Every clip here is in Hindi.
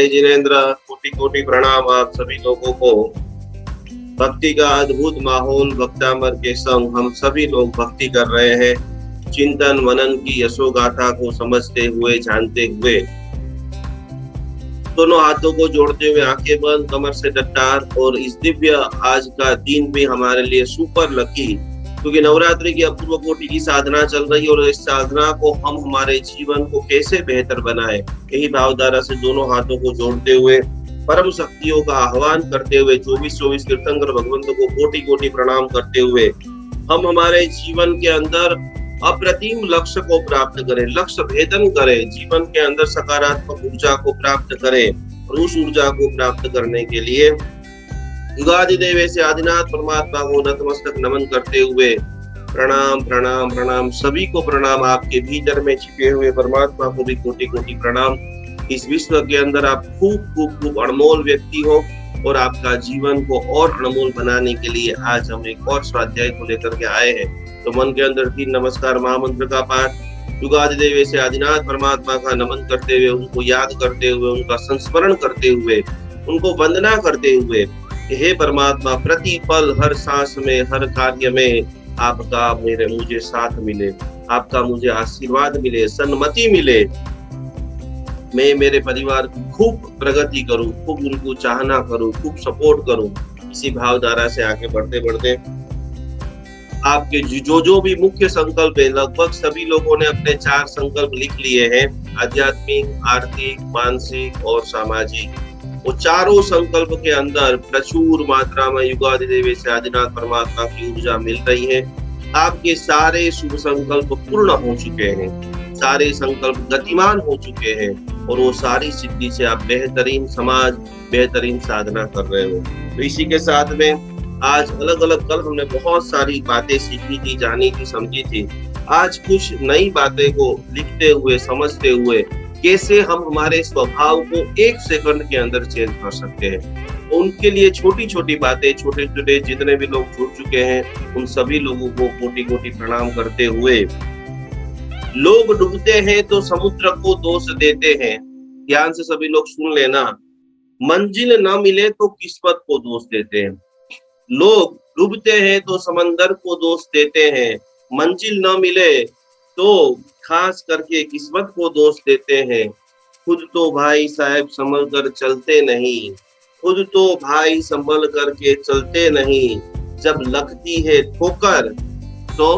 जय जिनेन्द्र। कोटि कोटि प्रणाम आप सभी लोगों को। भक्ति का अद्भुत माहौल, भक्तामर के संग हम सभी लोग भक्ति कर रहे हैं। चिंतन मनन की यशोगाथा को समझते हुए, जानते हुए, दोनों हाथों को जोड़ते हुए, आंखें बंद, कमर से डट्टार। और इस दिव्य आज का दिन भी हमारे लिए सुपर लकी, क्योंकि नवरात्रि की अपूर्व कोटि की साधना चल रही है और इस साधना को हम हमारे जीवन को कैसे बेहतर बनाए, यही भावधारा से दोनों हाथों को जोड़ते हुए, परम शक्तियों का आह्वान करते हुए, 24-24 तीर्थंकर भगवंतों को कोटि कोटि प्रणाम करते हुए हम हमारे जीवन के अंदर अप्रतिम लक्ष्य को प्राप्त करें, लक्ष्य भेदन करें, जीवन के अंदर सकारात्मक ऊर्जा को प्राप्त करें। और उस ऊर्जा को प्राप्त करने के लिए युगादि देव से आदिनाथ परमात्मा को नतमस्तक नमन करते हुए प्रणाम प्रणाम प्रणाम, सभी को प्रणाम। आपके भीतर में छिपे हुए परमात्मा को भी कोटि कोटि प्रणाम। इस विश्व के अंदर आप खूब खूब खूब अनमोल व्यक्ति हो और आपका जीवन को और अनमोल बनाने के लिए आज हम एक और स्वाध्याय को लेकर के आए हैं। तो मन के अंदर 3 नमस्कार महामंत्र का पाठ, युगादि देव से आदिनाथ परमात्मा का नमन करते हुए, उनको याद करते हुए, उनका संस्मरण करते हुए, उनको वंदना करते हुए, हे परमात्मा प्रति पल हर सांस में, हर कार्य में आपका मुझे साथ मिले, आपका मुझे आशीर्वाद मिले, सन्मति मिले। मैं मेरे परिवार की खूब प्रगति करूं, खूब उनको चाहना करूं, खूब सपोर्ट करूं। इसी भावधारा से आगे बढ़ते बढ़ते आपके जो भी मुख्य संकल्प है, लगभग सभी लोगों ने अपने 4 संकल्प लिख लिए हैं, आध्यात्मिक, आर्थिक, मानसिक और सामाजिक। वो चारों संकल्प के अंदर प्रचुर मात्रा में युगादि देव से आदिनाथ परमात्मा की ऊर्जा मिल रही है। आपके सारे शुभ संकल्प पूर्ण हो चुके हैं, सारे संकल्प गतिमान हो चुके हैं और वो सारी सिद्धि से आप बेहतरीन समाज, बेहतरीन साधना कर रहे हो। तो इसी के साथ में आज अलग अलग, कल हमने बहुत सारी बातें सीखी थी, जानी थी, समझी थी। आज कुछ नई बातें को लिखते हुए, समझते हुए, कैसे हम हमारे स्वभाव को 1 सेकंड के अंदर चेंज कर सकते हैं। उनके लिए छोटी छोटी बातें, छोटे छोटे जितने भी लोग जुड़ चुके हैं उन सभी लोगों को कोटि कोटि प्रणाम करते हुए, लोग डूबते हैं तो समुद्र को दोष देते हैं। ध्यान से सभी लोग सुन लेना। मंजिल न मिले तो किस्मत को दोष देते हैं। लोग डूबते हैं तो समंदर को दोष देते हैं, मंजिल न मिले तो खास करके किस्मत को दोष देते हैं। खुद तो भाई साहब संभल कर चलते नहीं, खुद तो भाई संभल करके चलते नहीं, जब लगती है ठोकर तो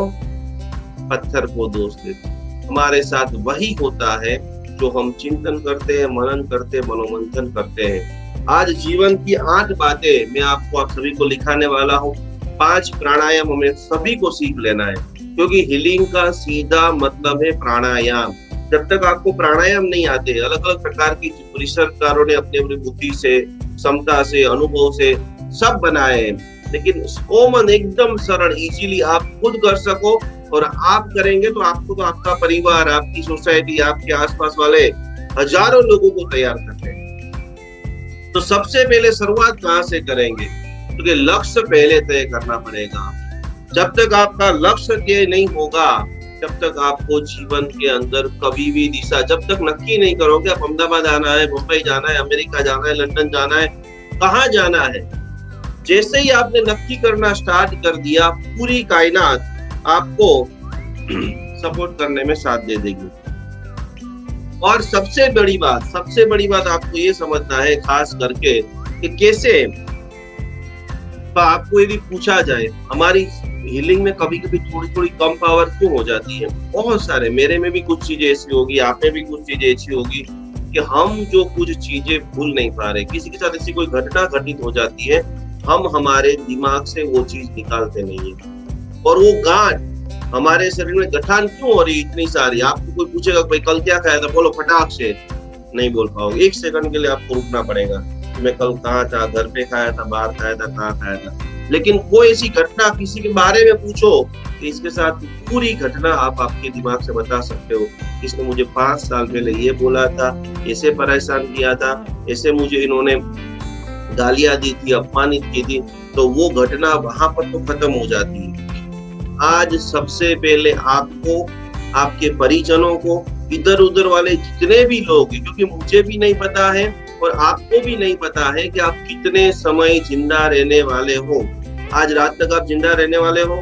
पत्थर को दोष देते। हमारे साथ वही होता है जो हम चिंतन करते हैं, मनन करते हैं, मनोमंथन करते हैं। आज जीवन की 8 बातें मैं आपको, आप सभी को लिखाने वाला हूँ। 5 प्राणायाम हमें सभी को सीख लेना है, क्योंकि हीलिंग का सीधा मतलब है प्राणायाम। जब तक आपको प्राणायाम नहीं आते, अलग अलग प्रकार की रिसर्चकारों ने अपनी अपनी बुद्धि से, क्षमता से, अनुभव से सब बनाए हैं, लेकिन कॉमन, एकदम सरल, इजीली आप खुद कर सको। और आप करेंगे तो आपको, तो आपका परिवार, आपकी सोसाइटी, आपके आसपास वाले हजारों लोगों को तैयार करते हैं। तो सबसे पहले शुरुआत कहाँ से करेंगे? क्योंकि लक्ष्य पहले तय करना पड़ेगा। जब तक आपका लक्ष्य तय नहीं होगा, जब तक आपको जीवन के अंदर कभी भी दिशा, जब तक नक्की नहीं करोगे आप अहमदाबाद आना है, मुंबई जाना है, अमेरिका जाना है, लंदन जाना है, कहाँ जाना है, जैसे ही आपने नक्की करना स्टार्ट कर दिया, पूरी कायनात आपको सपोर्ट करने में साथ दे देगी। और सबसे बड़ी बात आपको ये समझना है, खास करके, कि कैसे, आपको यदि पूछा जाए हमारी हीलिंग में कभी कभी थोड़ी थोड़ी कम पावर क्यों हो जाती है, बहुत सारे, मेरे में भी कुछ चीजें ऐसी होगी, आप में भी कुछ चीजें ऐसी होगी कि हम जो कुछ चीजें भूल नहीं पा रहे। किसी के साथ ऐसी कोई घटना घटित हो जाती है, हम हमारे दिमाग से वो चीज निकालते नहीं है, और वो गांठ हमारे शरीर में गठान क्यों हो रही इतनी सारी। आपको कोई पूछेगा भाई कल क्या खाया था, बोलो फटाक से, नहीं बोल पाओगे। 1 सेकंड के लिए आपको रुकना पड़ेगा। मैं कल कहाँ था, घर पे खाया था, बाहर खाया था, कहाँ खाया था। लेकिन कोई ऐसी घटना किसी के बारे में पूछो कि इसके साथ पूरी घटना आप आपके दिमाग से बता सकते हो। इसने मुझे 5 साल पहले ये बोला था, ऐसे परेशान किया था, ऐसे मुझे इन्होंने गालियां दी थी, अपमानित की थी, तो वो घटना वहां पर तो खत्म हो जाती है। आज सबसे पहले आपको, आपके परिजनों को, इधर उधर वाले जितने भी लोग, क्योंकि मुझे भी नहीं पता है और आपको भी नहीं पता है कि आप कितने समय जिंदा रहने वाले हो। आज रात तक आप जिंदा रहने वाले हो,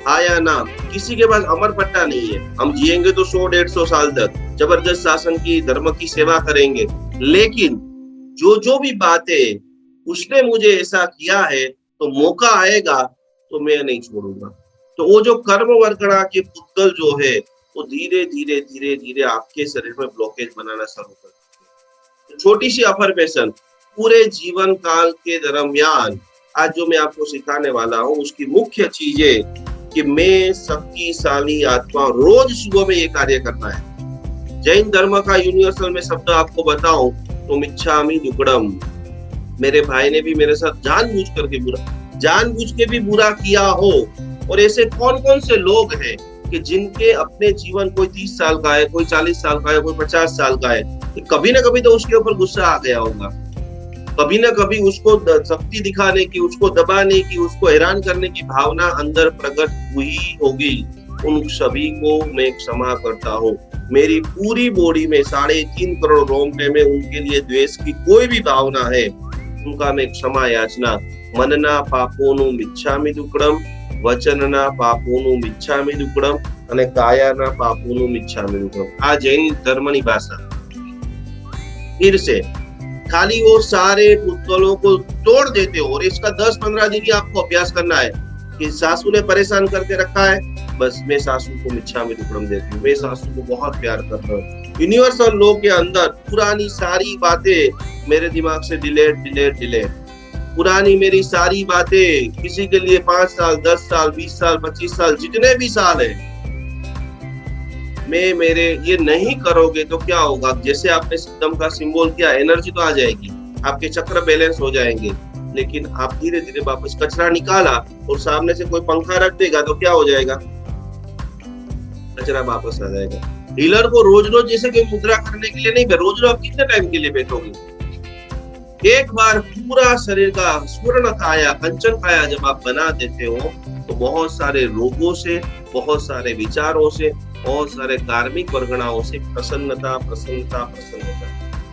हाँ या ना? किसी के पास अमर पट्टा नहीं है। हम जिएंगे तो 100-150 साल तक, जबरदस्त शासन की, धर्म की सेवा करेंगे, लेकिन जो भी बातें उसने मुझे ऐसा किया है, तो मौका आएगा तो मैं नहीं छोड़ूंगा। तो वो जो कर्म वर्गणा के पुद्गल जो है, वो धीरे धीरे धीरे धीरे आपके शरीर में ब्लॉकेज बनाना शुरू कर देते हैं। छोटी सी अफर्मेशन पूरे जीवन काल के दरमियान आज जो मैं आपको सिखाने वाला हूँ, उसकी मुख्य चीजें कि मैं शक्तिशाली आत्मा, रोज सुबह में ये कार्य करना है। जैन धर्म का यूनिवर्सल में शब्द आपको बताऊं तो मिच्छामि दुक्कडम। मेरे भाई ने भी मेरे साथ जानबूझ के भी बुरा किया हो। और ऐसे कौन कौन से लोग हैं कि जिनके अपने जीवन, कोई 30 साल का है, कोई 40 साल का है, कोई 50 साल का है, कभी ना कभी तो उसके ऊपर गुस्सा आ गया होगा, कभी ना कभी उसको शक्ति दिखाने की, उसको दबाने की, उसको हैरान करने की भावना अंदर प्रकट हुई होगी। उन सभी को मैं क्षमा करता हूँ। मेरी पूरी बॉडी में 3.5 करोड़ रोंगटे में उनके लिए द्वेष की कोई भी भावना है, उनका मैं क्षमा याचना। मनना पापोनु मिच्छामि दुक्कडम, वचनना पापोनु मिच्छामि दुक्कडम અને કાયાના પાપોનું મિચ્છામિ દુક્કડમ। આ જૈન ધર્મની ભાષા। फिर से खाली वो सारे पुतलों को तोड़ देते हो, और इसका 10-15 दिन ही आपको अभ्यास करना है कि सासू ने परेशान करके रखा है, बस मैं सासू को मिच्छामि दुक्कडम देती हूँ, मैं सासू को बहुत प्यार करता हूँ। यूनिवर्सल लॉ के अंदर पुरानी सारी बातें मेरे दिमाग से डिलीट। पुरानी मेरी सारी बातें, किसी के लिए 5 साल, 10 साल, 20 साल, 25 साल, जितने भी साल है, मेरे ये नहीं करोगे तो क्या होगा? जैसे आपने सिद्धम का सिंबल किया, एनर्जी तो आ जाएगी, आपके चक्र बैलेंस हो जाएंगे, लेकिन आप धीरे धीरे वापस कचरा निकाला और सामने से कोई पंखा रख देगा तो क्या हो जाएगा? कचरा वापस आ जाएगा। हीलर को रोज रोज जैसे कोई मुद्रा करने के लिए नहीं, रोज रोज आप कितने टाइम के लिए बैठोगे? एक बार पूरा शरीर का स्वर्ण काया, कंचन काया जब आप बना देते हो, तो बहुत सारे रोगों से, बहुत सारे विचारों से, बहुत सारे कार्मिक वर्गणाओं से प्रसन्नता।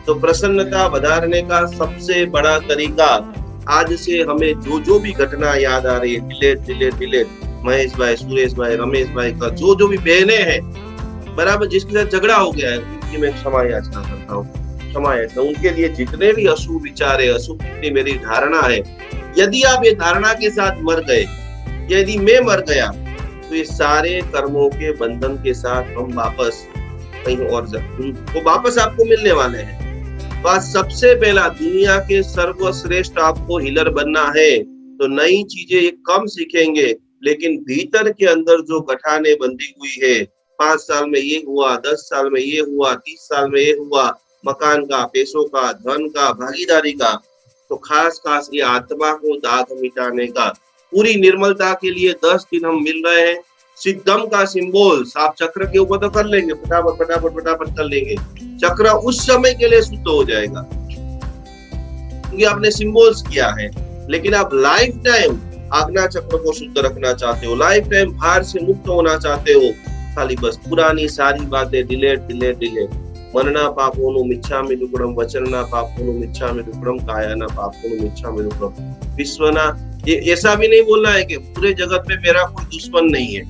तो प्रसन्नता बढ़ाने का सबसे बड़ा तरीका, आज से हमें जो भी घटना याद आ रही है, डिलीट। महेश भाई, सुरेश भाई, रमेश भाई का जो भी बहने हैं, बराबर जिसके साथ झगड़ा हो गया है, उनकी मैं क्षमा याचना करता हूँ। उनके लिए जितने भी अशुभ विचार है, अशुभ की मेरी धारणा है, यदि आप ये धारणा के साथ मर गए, यदि मैं मर गया, तो ये सारे कर्मों के बंधन के साथ हम वापस कहीं और तो वापस आपको मिलने वाले हैं। तो आज सबसे पहला, दुनिया के सर्वश्रेष्ठ आपको हीलर बनना है, तो नई चीजें कम सीखेंगे, लेकिन भीतर के अंदर जो गठाने बंधी हुई है, 5 साल में ये हुआ, 10 साल में ये हुआ, 30 साल में ये हुआ, मकान का, पैसों का, धन का, भागीदारी का, तो खास ये आत्मा को दाग मिटाने का, पूरी निर्मलता के लिए 10 दिन हम मिल रहे हैं। सिद्धम का सिंबल आप चक्र के ऊपर तो कर लेंगे, फटाफट कर लेंगे, चक्र उस समय के लिए शुद्ध हो जाएगा क्योंकि आपने सिंबल्स किया है। लेकिन आप लाइफ टाइम आज्ञा चक्र को शुद्ध रखना चाहते हो, लाइफ टाइम भार से मुक्त होना चाहते हो, खाली बस पुरानी सारी बातें डिलीट। मनना पापोनु मिच्छामि दुक्कडम, वचनना पापोनु मिच्छामि दुक्कडम, कायाना पापोनु मिच्छामि दुक्कडम। विश्वना, ये ऐसा भी नहीं बोलना है कि पूरे जगत में मेरा कोई दुश्मन नहीं है।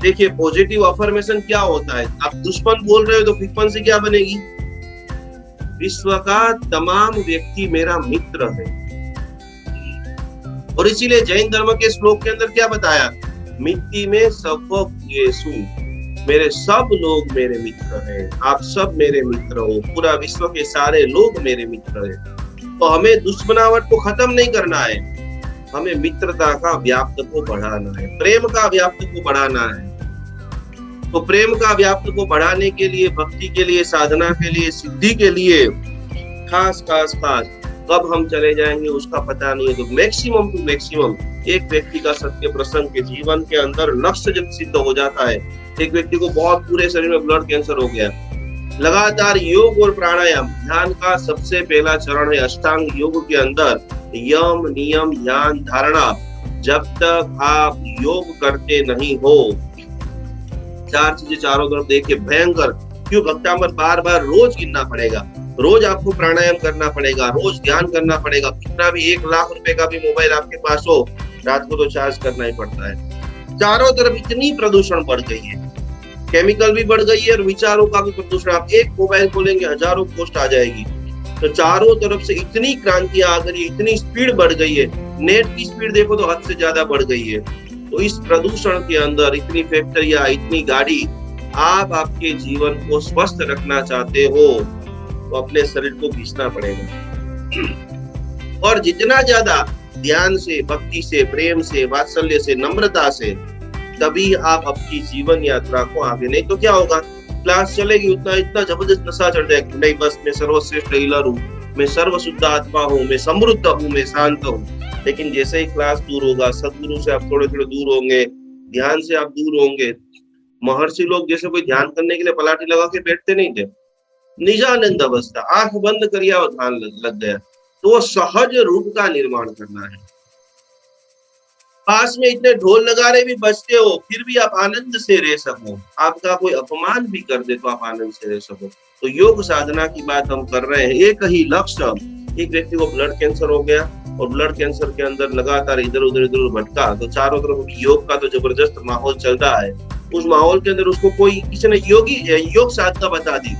देखिए, पॉजिटिव अफर्मेशन क्या होता है? आप दुश्मन बोल रहे हो तो फ्रीक्वेंसी क्या बनेगी? विश्व का तमाम व्यक्ति मेरा मित्र है। और इसीलिए जैन धर्म के श्लोक के अंदर क्या बताया? मिट्टी में सब येसु, मेरे सब लोग मेरे मित्र हैं, आप सब मेरे मित्र हो, पूरा विश्व के सारे लोग मेरे मित्र हैं। तो हमें दुश्मनावट को खत्म नहीं करना है, हमें मित्रता का व्याप्त को बढ़ाना है, प्रेम का व्याप्त को बढ़ाना है। तो प्रेम का व्याप्त को बढ़ाने के लिए, भक्ति के लिए, साधना के लिए, सिद्धि के लिए खास कब हम चले जाएंगे उसका पता नहीं है। तो मैक्सिमम टू मैक्सिमम एक व्यक्ति का सत्य प्रसंग के जीवन के अंदर लक्ष्य जब सिद्ध हो जाता है, एक व्यक्ति को बहुत पूरे शरीर में ब्लड कैंसर हो गया, लगातार योग और प्राणायाम, ध्यान का सबसे पहला चरण है अष्टांग योग के अंदर यम, नियम, ध्यान, धारणा। जब तक आप योग करते नहीं हो, 4 चीजें चारों तरफ देख के भयंकर, क्यों भक्तामृत बार रोज गिनना पड़ेगा, रोज आपको प्राणायाम करना पड़ेगा, रोज ध्यान करना पड़ेगा। कितना भी 1 लाख रुपए का भी मोबाइल आपके पास हो, रात को तो चार्ज करना ही पड़ता है। चारों तरफ इतनी प्रदूषण बढ़ गई है, केमिकल भी बढ़ गई है और विचारों का भी प्रदूषण। आप एक मोबाइल खोलेंगे, हजारों पोस्ट आ जाएगी। तो चारों तरफ से इतनी क्रांति आ गई, इतनी स्पीड बढ़ गई है। नेट की स्पीड देखो तो हद से ज्यादा बढ़ गई है। तो इस प्रदूषण के अंदर इतनी फैक्ट्रियां, इतनी गाड़ी, आप आपके जीवन को स्वस्थ रखना चाहते हो तो अपने शरीर को घिसना पड़ेगा। और जितना ज्यादा ध्यान से, भक्ति से, प्रेम से, वात्सल्य से, नम्रता से, तभी आप अपनी जीवन यात्रा को आगे। नहीं तो क्या होगा, क्लास चलेगी, उतना इतना जबरदस्त नशा चढ़ जाएगा, नहीं बस मैं सर्वश्रेष्ठ हीलर हूँ, मैं सर्व शुद्ध आत्मा हूँ, मैं समृद्ध हूँ, मैं शांत हूँ। लेकिन जैसे ही क्लास दूर होगा, सदगुरु से आप थोड़े थोड़े दूर होंगे, ध्यान से आप दूर होंगे। महर्षि लोग जैसे कोई ध्यान करने के लिए पलाटी लगा के बैठते नहीं थे, निजानंद अवस्था, आंख बंद करिया और ध्यान लग गया। तो वो सहज रूप का निर्माण करना है। पास में इतने ढोल नगारे भी बजते हो, फिर भी आप आनंद से रह सको, आपका कोई अपमान भी कर दे तो आप आनंद से रह सको। तो योग साधना की बात हम कर रहे हैं। एक ही लक्ष्य, एक व्यक्ति को ब्लड कैंसर हो गया और ब्लड कैंसर के अंदर लगातार इधर उधर भटका, तो चारों तरफ योग का तो जबरदस्त माहौल चल रहा है। उस माहौल के अंदर उसको कोई किसी ने योग साधना बता दी।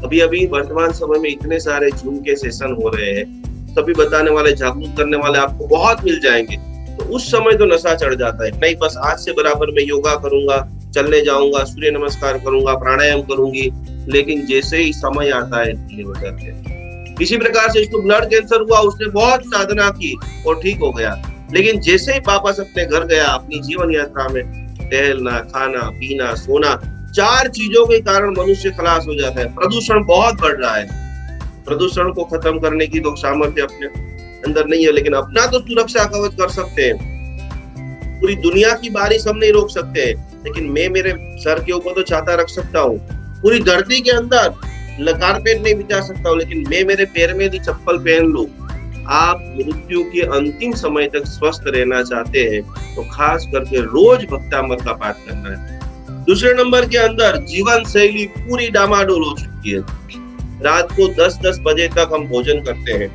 अभी अभी वर्तमान समय में इतने सारे जूम के सेशन हो रहे हैं, सभी बताने वाले, जागरूक करने वाले आपको बहुत मिल जाएंगे। तो उस समय तो नशा चढ़ जाता है, नहीं बस आज से बराबर मैं योगा करूंगा, चलने जाऊंगा, सूर्य नमस्कार करूंगा, प्राणायाम करूंगी। लेकिन जैसे ही समय आता है ढीले हो जाते हैं। इसी प्रकार से इसको ब्लड कैंसर हुआ, उसने बहुत साधना की और ठीक हो गया। लेकिन जैसे ही वापस अपने घर गया, अपनी जीवन यात्रा में टहलना, खाना, पीना, सोना, 4 चीजों के कारण मनुष्य खलास हो जाता है। प्रदूषण बहुत बढ़ रहा है। प्रदूषण को खत्म करने की तो सामर्थ्य अपने अंदर नहीं है, लेकिन अपना तो सुरक्षा कवच कर सकते हैं। पूरी दुनिया की बारिश हम नहीं रोक सकते, लेकिन मैं मेरे सर के ऊपर तो छाता रख सकता हूँ। पूरी धरती के अंदर कारपेट नहीं बिछा सकता हूँ, लेकिन मैं मेरे पैर में भी चप्पल पहन लूं। आप मृत्यु के अंतिम समय तक स्वस्थ रहना चाहते हैं तो खास करके रोज भक्तामृत का पाठ करना है। दूसरे नंबर के अंदर जीवन शैली पूरी डामाडोल हो चुकी है। रात को 10-10 बजे तक हम भोजन करते हैं।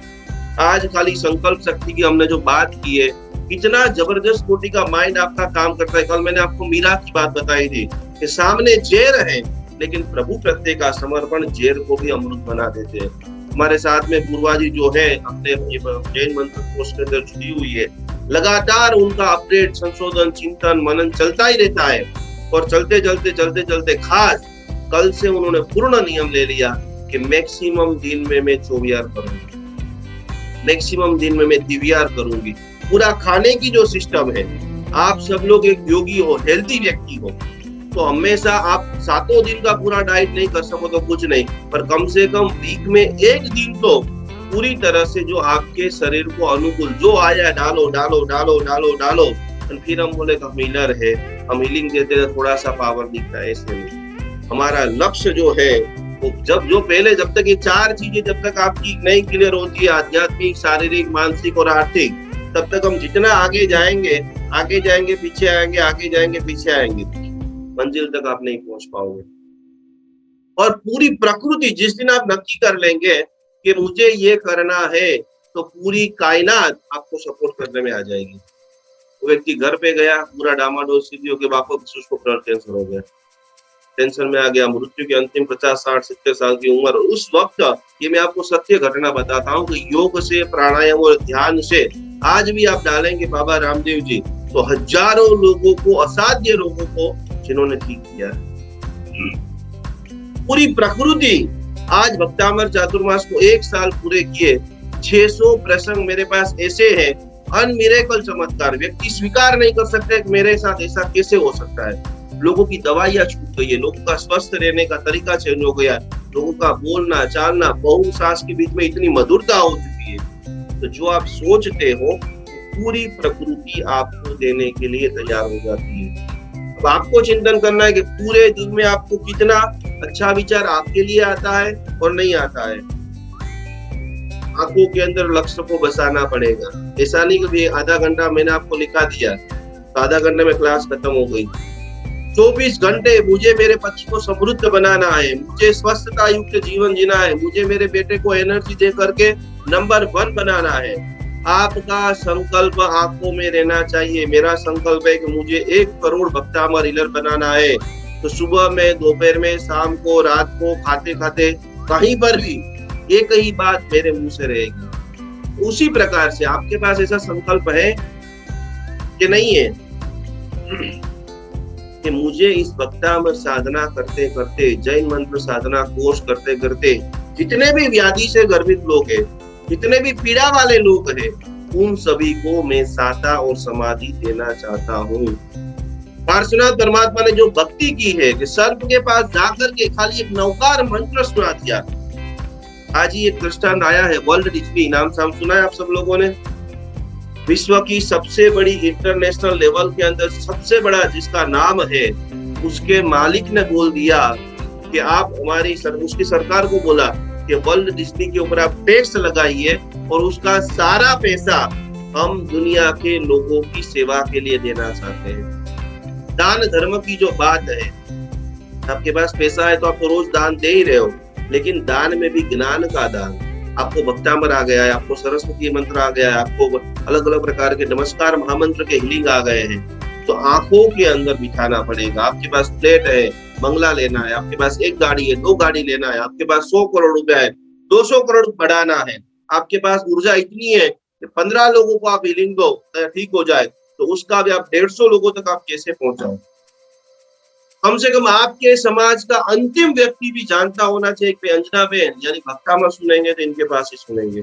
आज खाली संकल्प शक्ति की हमने जो बात की है, इतना जबरदस्त कोटि का माइंड आपका काम करता है। कल मैंने आपको मीरा की बात बताई थी कि सामने जेर है, लेकिन प्रभु प्रत्यय का समर्पण जेर को भी अमृत बना देते हैं। हमारे साथ में पूर्वा जी जो है, अपने जैन मंत्र कोष के अंदर जुड़ी हुई है, लगातार उनका अपडेट, संशोधन, चिंतन, मनन चलता ही रहता है। और चलते चलते खास कल से उन्होंने पूर्ण नियम ले लिया कि मैक्सिमम दिन में मैं 24 करूंगी, मैक्सिमम दिन में मैं DVR करूंगी। पूरा खाने की जो सिस्टम है, आप सब लोग एक योगी हो, हेल्दी व्यक्ति हो, तो हमेशा आप 7 दिन का पूरा डाइट नहीं कर सको तो कुछ नहीं, पर कम से कम वीक में 1 दिन तो पूरी तरह से जो आपके शरीर को अनुकूल जो आया डालो डालो डालो डालो डालो। और फिर हम बोले हम हीलर है, हम हीलिंग देते हैं, थोड़ा सा पावर दिखता है। ऐसे नहीं, हमारा लक्ष्य जो है वो जब तक ये 4 चीजें जब तक आपकी नहीं क्लियर होती है, आध्यात्मिक, शारीरिक, मानसिक और आर्थिक, तब तक हम जितना आगे जाएंगे पीछे आएंगे, आगे जाएंगे पीछे आएंगे, मंजिल तक आप नहीं पहुंच पाओगे। और पूरी प्रकृति जिस दिन आप नक्की कर लेंगे कि मुझे ये करना है, तो पूरी कायनात आपको सपोर्ट करने में आ जाएगी। वो व्यक्ति घर पे गया, पूरा डामाडोल स्थिति होकर वापस उसको ब्लड कैंसर हो गया, टेंशन में आ गया, मृत्यु के अंतिम 50, 60, 70 साल की उम्र। उस वक्त ये मैं आपको सत्य घटना बताता हूँ कि योग से, प्राणायाम और ध्यान से आज भी आप डालेंगे बाबा रामदेव जी, तो हजारों लोगों को, असाध्य लोगों को जिन्होंने ठीक किया। पूरी प्रकृति आज भक्तामृत चातुर्मास को 1 साल पूरे किए, 600 प्रसंग मेरे पास ऐसे हैं, अनमिरेकल चमत्कार, व्यक्ति स्वीकार नहीं कर सकते कि मेरे साथ ऐसा कैसे हो सकता है। लोगों की दवाइयां छूट गई है, लोगों का स्वस्थ रहने का तरीका चेंज हो गया, लोगों का बोलना चालना, बहु सांस के बीच में इतनी मधुरता हो चुकी है। तो जो आप सोचते हो पूरी प्रकृति आपको देने के लिए तैयार हो जाती है। अब आपको चिंतन करना है कि पूरे दिन में आपको कितना अच्छा विचार आपके लिए आता है और नहीं आता है। आंखों के अंदर लक्ष्य को बसाना पड़ेगा। ऐसा नहीं कि आधा घंटा मैंने आपको लिखा दिया तो आधा घंटे में क्लास खत्म हो गई। 24 घंटे मुझे मेरे पति को समृद्ध बनाना है, मुझे स्वस्थता युक्त जीवन जीना है, मुझे मेरे बेटे को एनर्जी दे करके नंबर 1 बनाना है। आपका संकल्प आंखों में रहना चाहिए। मेरा संकल्प है कि मुझे 1 करोड़ भक्तामर हीलर बनाना है। तो सुबह में, दोपहर में, शाम को, रात को, खाते खाते कहीं पर भी एक ही बात मेरे मुंह से रहेगी। उसी प्रकार से आपके पास ऐसा संकल्प है कि नहीं है कि मुझे इस भक्तामर साधना करते करते, जैन मंत्र साधना कोर्स करते करते, जितने भी व्याधि से गर्भित लोग हैं, जितने भी पीड़ा वाले लोग हैं, उन सभी को मैं साता और समाधि देना चाहता हूँ। पार्श्वनाथ परमात्मा ने जो भक्ति की है कि सर्प के पास जाकर के खाली एक नौकार मंत्र सुना दिया। आज ही एक दृष्टांत आया है, वर्ल्ड डिज्नी नाम सुना है आप सब लोगों ने। विश्व की सबसे बड़ी इंटरनेशनल लेवल के अंदर सबसे बड़ा जिसका नाम है, उसके मालिक ने बोल दिया कि आप उसकी सरकार को बोला कि वर्ल्ड डिज्नी के ऊपर आप टैक्स लगाइए और उसका सारा पैसा हम दुनिया के लोगों की सेवा के लिए देना चाहते हैं। दान धर्म की जो बात है, आपके पास पैसा है तो आप तो रोज दान दे ही रहे हो, लेकिन दान में भी ज्ञान का दान। आपको भक्तामर आ गया है, आपको सरस्वती मंत्र आ गया है, आपको अलग अलग प्रकार के नमस्कार महामंत्र के हीलिंग आ गए हैं, तो आंखों के अंदर बिठाना पड़ेगा। आपके पास फ्लैट है, बंगला लेना है, आपके पास 1 गाड़ी है, 2 गाड़ी लेना है, आपके पास 100 करोड़ रुपया है, 200 करोड़ बढ़ाना है, आपके पास ऊर्जा इतनी है कि 15 लोगों को आप हीलिंग दो, ठीक हो जाए, तो उसका भी आप 150 लोगों तक आप कैसे पहुंचाओ। कम से कम आपके समाज का अंतिम व्यक्ति भी जानता होना चाहिए कि अंजना बहन यानी भक्तामर सुनेंगे तो इनके पास ही सुनेंगे,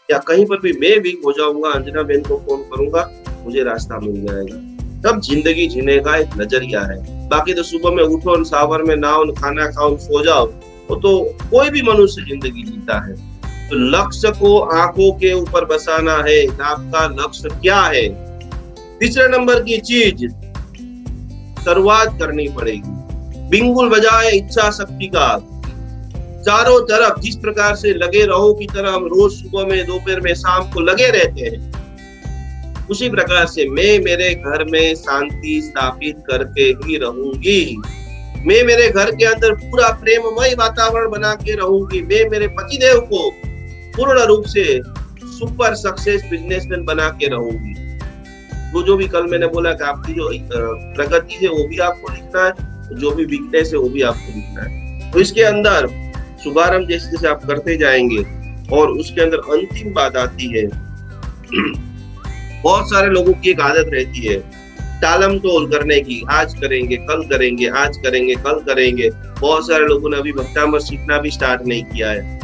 या कहीं पर भी मैं वीक हो जाऊंगा, अंजना बहन को फोन करूंगा, मुझे रास्ता मिल जाएगा। तब जिंदगी जीने का एक नजरिया है। बाकी तो सुबह में उठो, शावर में नहाओ, खाना खाओ, सो जाओ, वो तो कोई भी मनुष्य जिंदगी जीता है। तो लक्ष्य को आंखों के ऊपर बसाना है। आपका लक्ष्य क्या है? तीसरे नंबर की चीज, शुरुआत करनी पड़ेगी। बिंगुल बजाए इच्छा शक्ति का। चारों तरफ जिस प्रकार से लगे रहो की तरह हम रोज सुबह में, दोपहर में, शाम को लगे रहते हैं, उसी प्रकार से मैं मेरे घर में शांति स्थापित करके ही रहूंगी। मैं मेरे घर के अंदर पूरा प्रेममय वातावरण बना के रहूंगी। मैं मेरे पतिदेव को पूर्ण रूप से सुपर सक्सेस बिजनेसमैन बना के रहूंगी। जो भी कल मैंने बोला कि आपकी जो प्रगति है वो भी आपको लिखना है, जो भी वीकनेस है वो भी आपको लिखना है। तो इसके अंदर शुभारंभ जैसे जैसे आप करते जाएंगे, और उसके अंदर अंतिम बात आती है, बहुत सारे लोगों की एक आदत रहती है टालम टोल करने की, आज करेंगे, कल करेंगे, आज करेंगे, कल करेंगे। बहुत सारे लोगों ने अभी भक्तामर सीखना भी स्टार्ट नहीं किया है।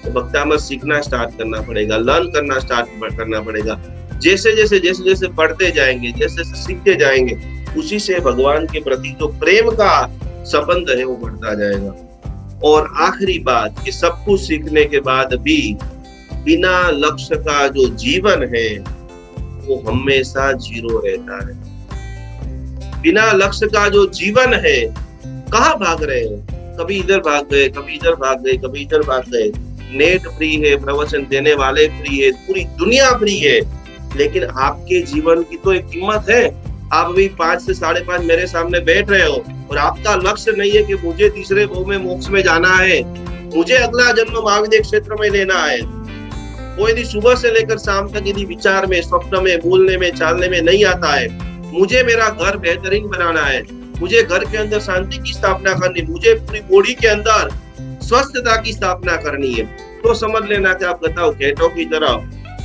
तो भक्तामर सीखना स्टार्ट करना पड़ेगा, लर्न करना स्टार्ट करना पड़ेगा। जैसे जैसे पढ़ते जाएंगे, जैसे जैसे सीखते जाएंगे, उसी से भगवान के प्रति जो प्रेम का संबंध है वो बढ़ता जाएगा। और आखिरी बात कि सब कुछ सीखने के बाद भी बिना लक्ष्य का जो जीवन है वो हमेशा जीरो रहता है। बिना लक्ष्य का जो जीवन है, कहाँ भाग रहे हो? कभी इधर भाग गए, कभी इधर भाग गए, कभी इधर भाग गए। नेट फ्री है, प्रवचन देने वाले फ्री है, पूरी दुनिया फ्री है, लेकिन आपके जीवन की तो एक कीमत है। आप भी 5 से 5:30 मेरे सामने बैठ रहे हो और आपका लक्ष्य नहीं है कि मुझे तीसरे भव में मोक्ष में जाना है, मुझे अगला जन्म महाविद्य क्षेत्र में लेना है। वो यदि सुबह से लेकर शाम तक यदि विचार में, स्वप्न में, बोलने में, चालने में नहीं आता है, मुझे मेरा घर बेहतरीन बनाना है, मुझे घर के अंदर शांति की स्थापना करनी, मुझे पूरी बॉडी के अंदर स्वस्थता की स्थापना करनी है, तो समझ लेना कि आप बताओ घेटों की तरह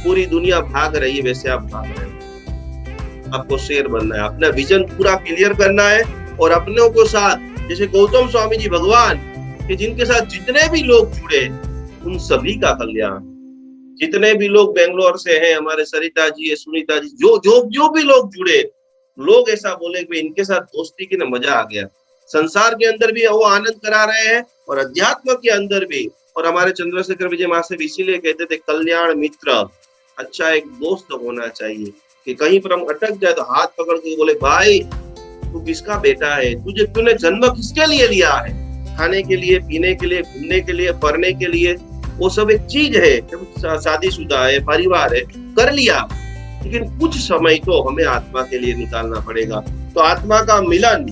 पूरी दुनिया भाग रही है, वैसे आप भाग रहे हो। आपको शेर बनना है, अपना विजन पूरा क्लियर करना है, और अपनों को साथ, जैसे गौतम स्वामी जी भगवान कि जिनके साथ जितने भी लोग जुड़े उन सभी का कल्याण। जितने भी लोग बेंगलोर से हैं, हमारे सरिता जी है, सुनीता जी, जो भी लोग जुड़े, लोग ऐसा बोले कि इनके साथ दोस्ती की ना मजा आ गया। संसार के अंदर भी वो आनंद करा रहे हैं और अध्यात्म के अंदर भी। और हमारे चंद्रशेखर विजय महाशय इसीलिए कहते थे कल्याण मित्र, अच्छा एक दोस्त होना चाहिए कि कहीं पर हम अटक जाए तो हाथ पकड़ के बोले भाई तू किसका बेटा है, तूने जन्म किसके लिए लिया है? खाने के लिए, पीने के लिए, घूमने के लिए, पढ़ने के लिए, वो सब एक चीज है। शादीशुदा है, परिवार है, कर लिया, लेकिन कुछ समय तो हमें आत्मा के लिए निकालना पड़ेगा। तो आत्मा का मिलन,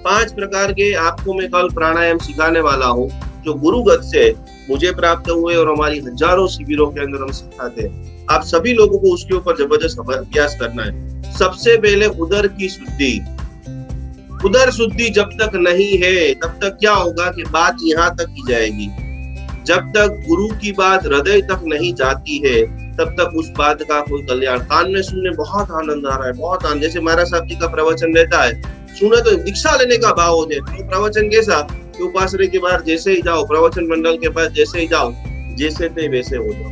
5 प्रकार के आपको मैं कल प्राणायाम सिखाने वाला हूँ जो गुरुगत से मुझे प्राप्त हुए और हमारी हजारों शिविरों के अंदर हम सिखाते हैं। आप सभी लोगों को उसके ऊपर जबरदस्त अभ्यास करना है। सबसे पहले उदर की शुद्धि। उदर शुद्धि जब तक नहीं है तब तक क्या होगा कि बात यहाँ तक ही जाएगी। जब तक गुरु की बात हृदय तक नहीं जाती है तब तक उस बात का कोई कल्याण। कान में सुनने बहुत आनंद आ रहा है, बहुत आनंद, जैसे महाराज साहब जी का प्रवचन रहता है, सुने तो दीक्षा लेने का भाव हो जाए। तो प्रवचन कैसा, उपासना के बाद जैसे ही जाओ, प्रवचन मंडल के पास जैसे ही जाओ, जैसे थे वैसे हो जाओ।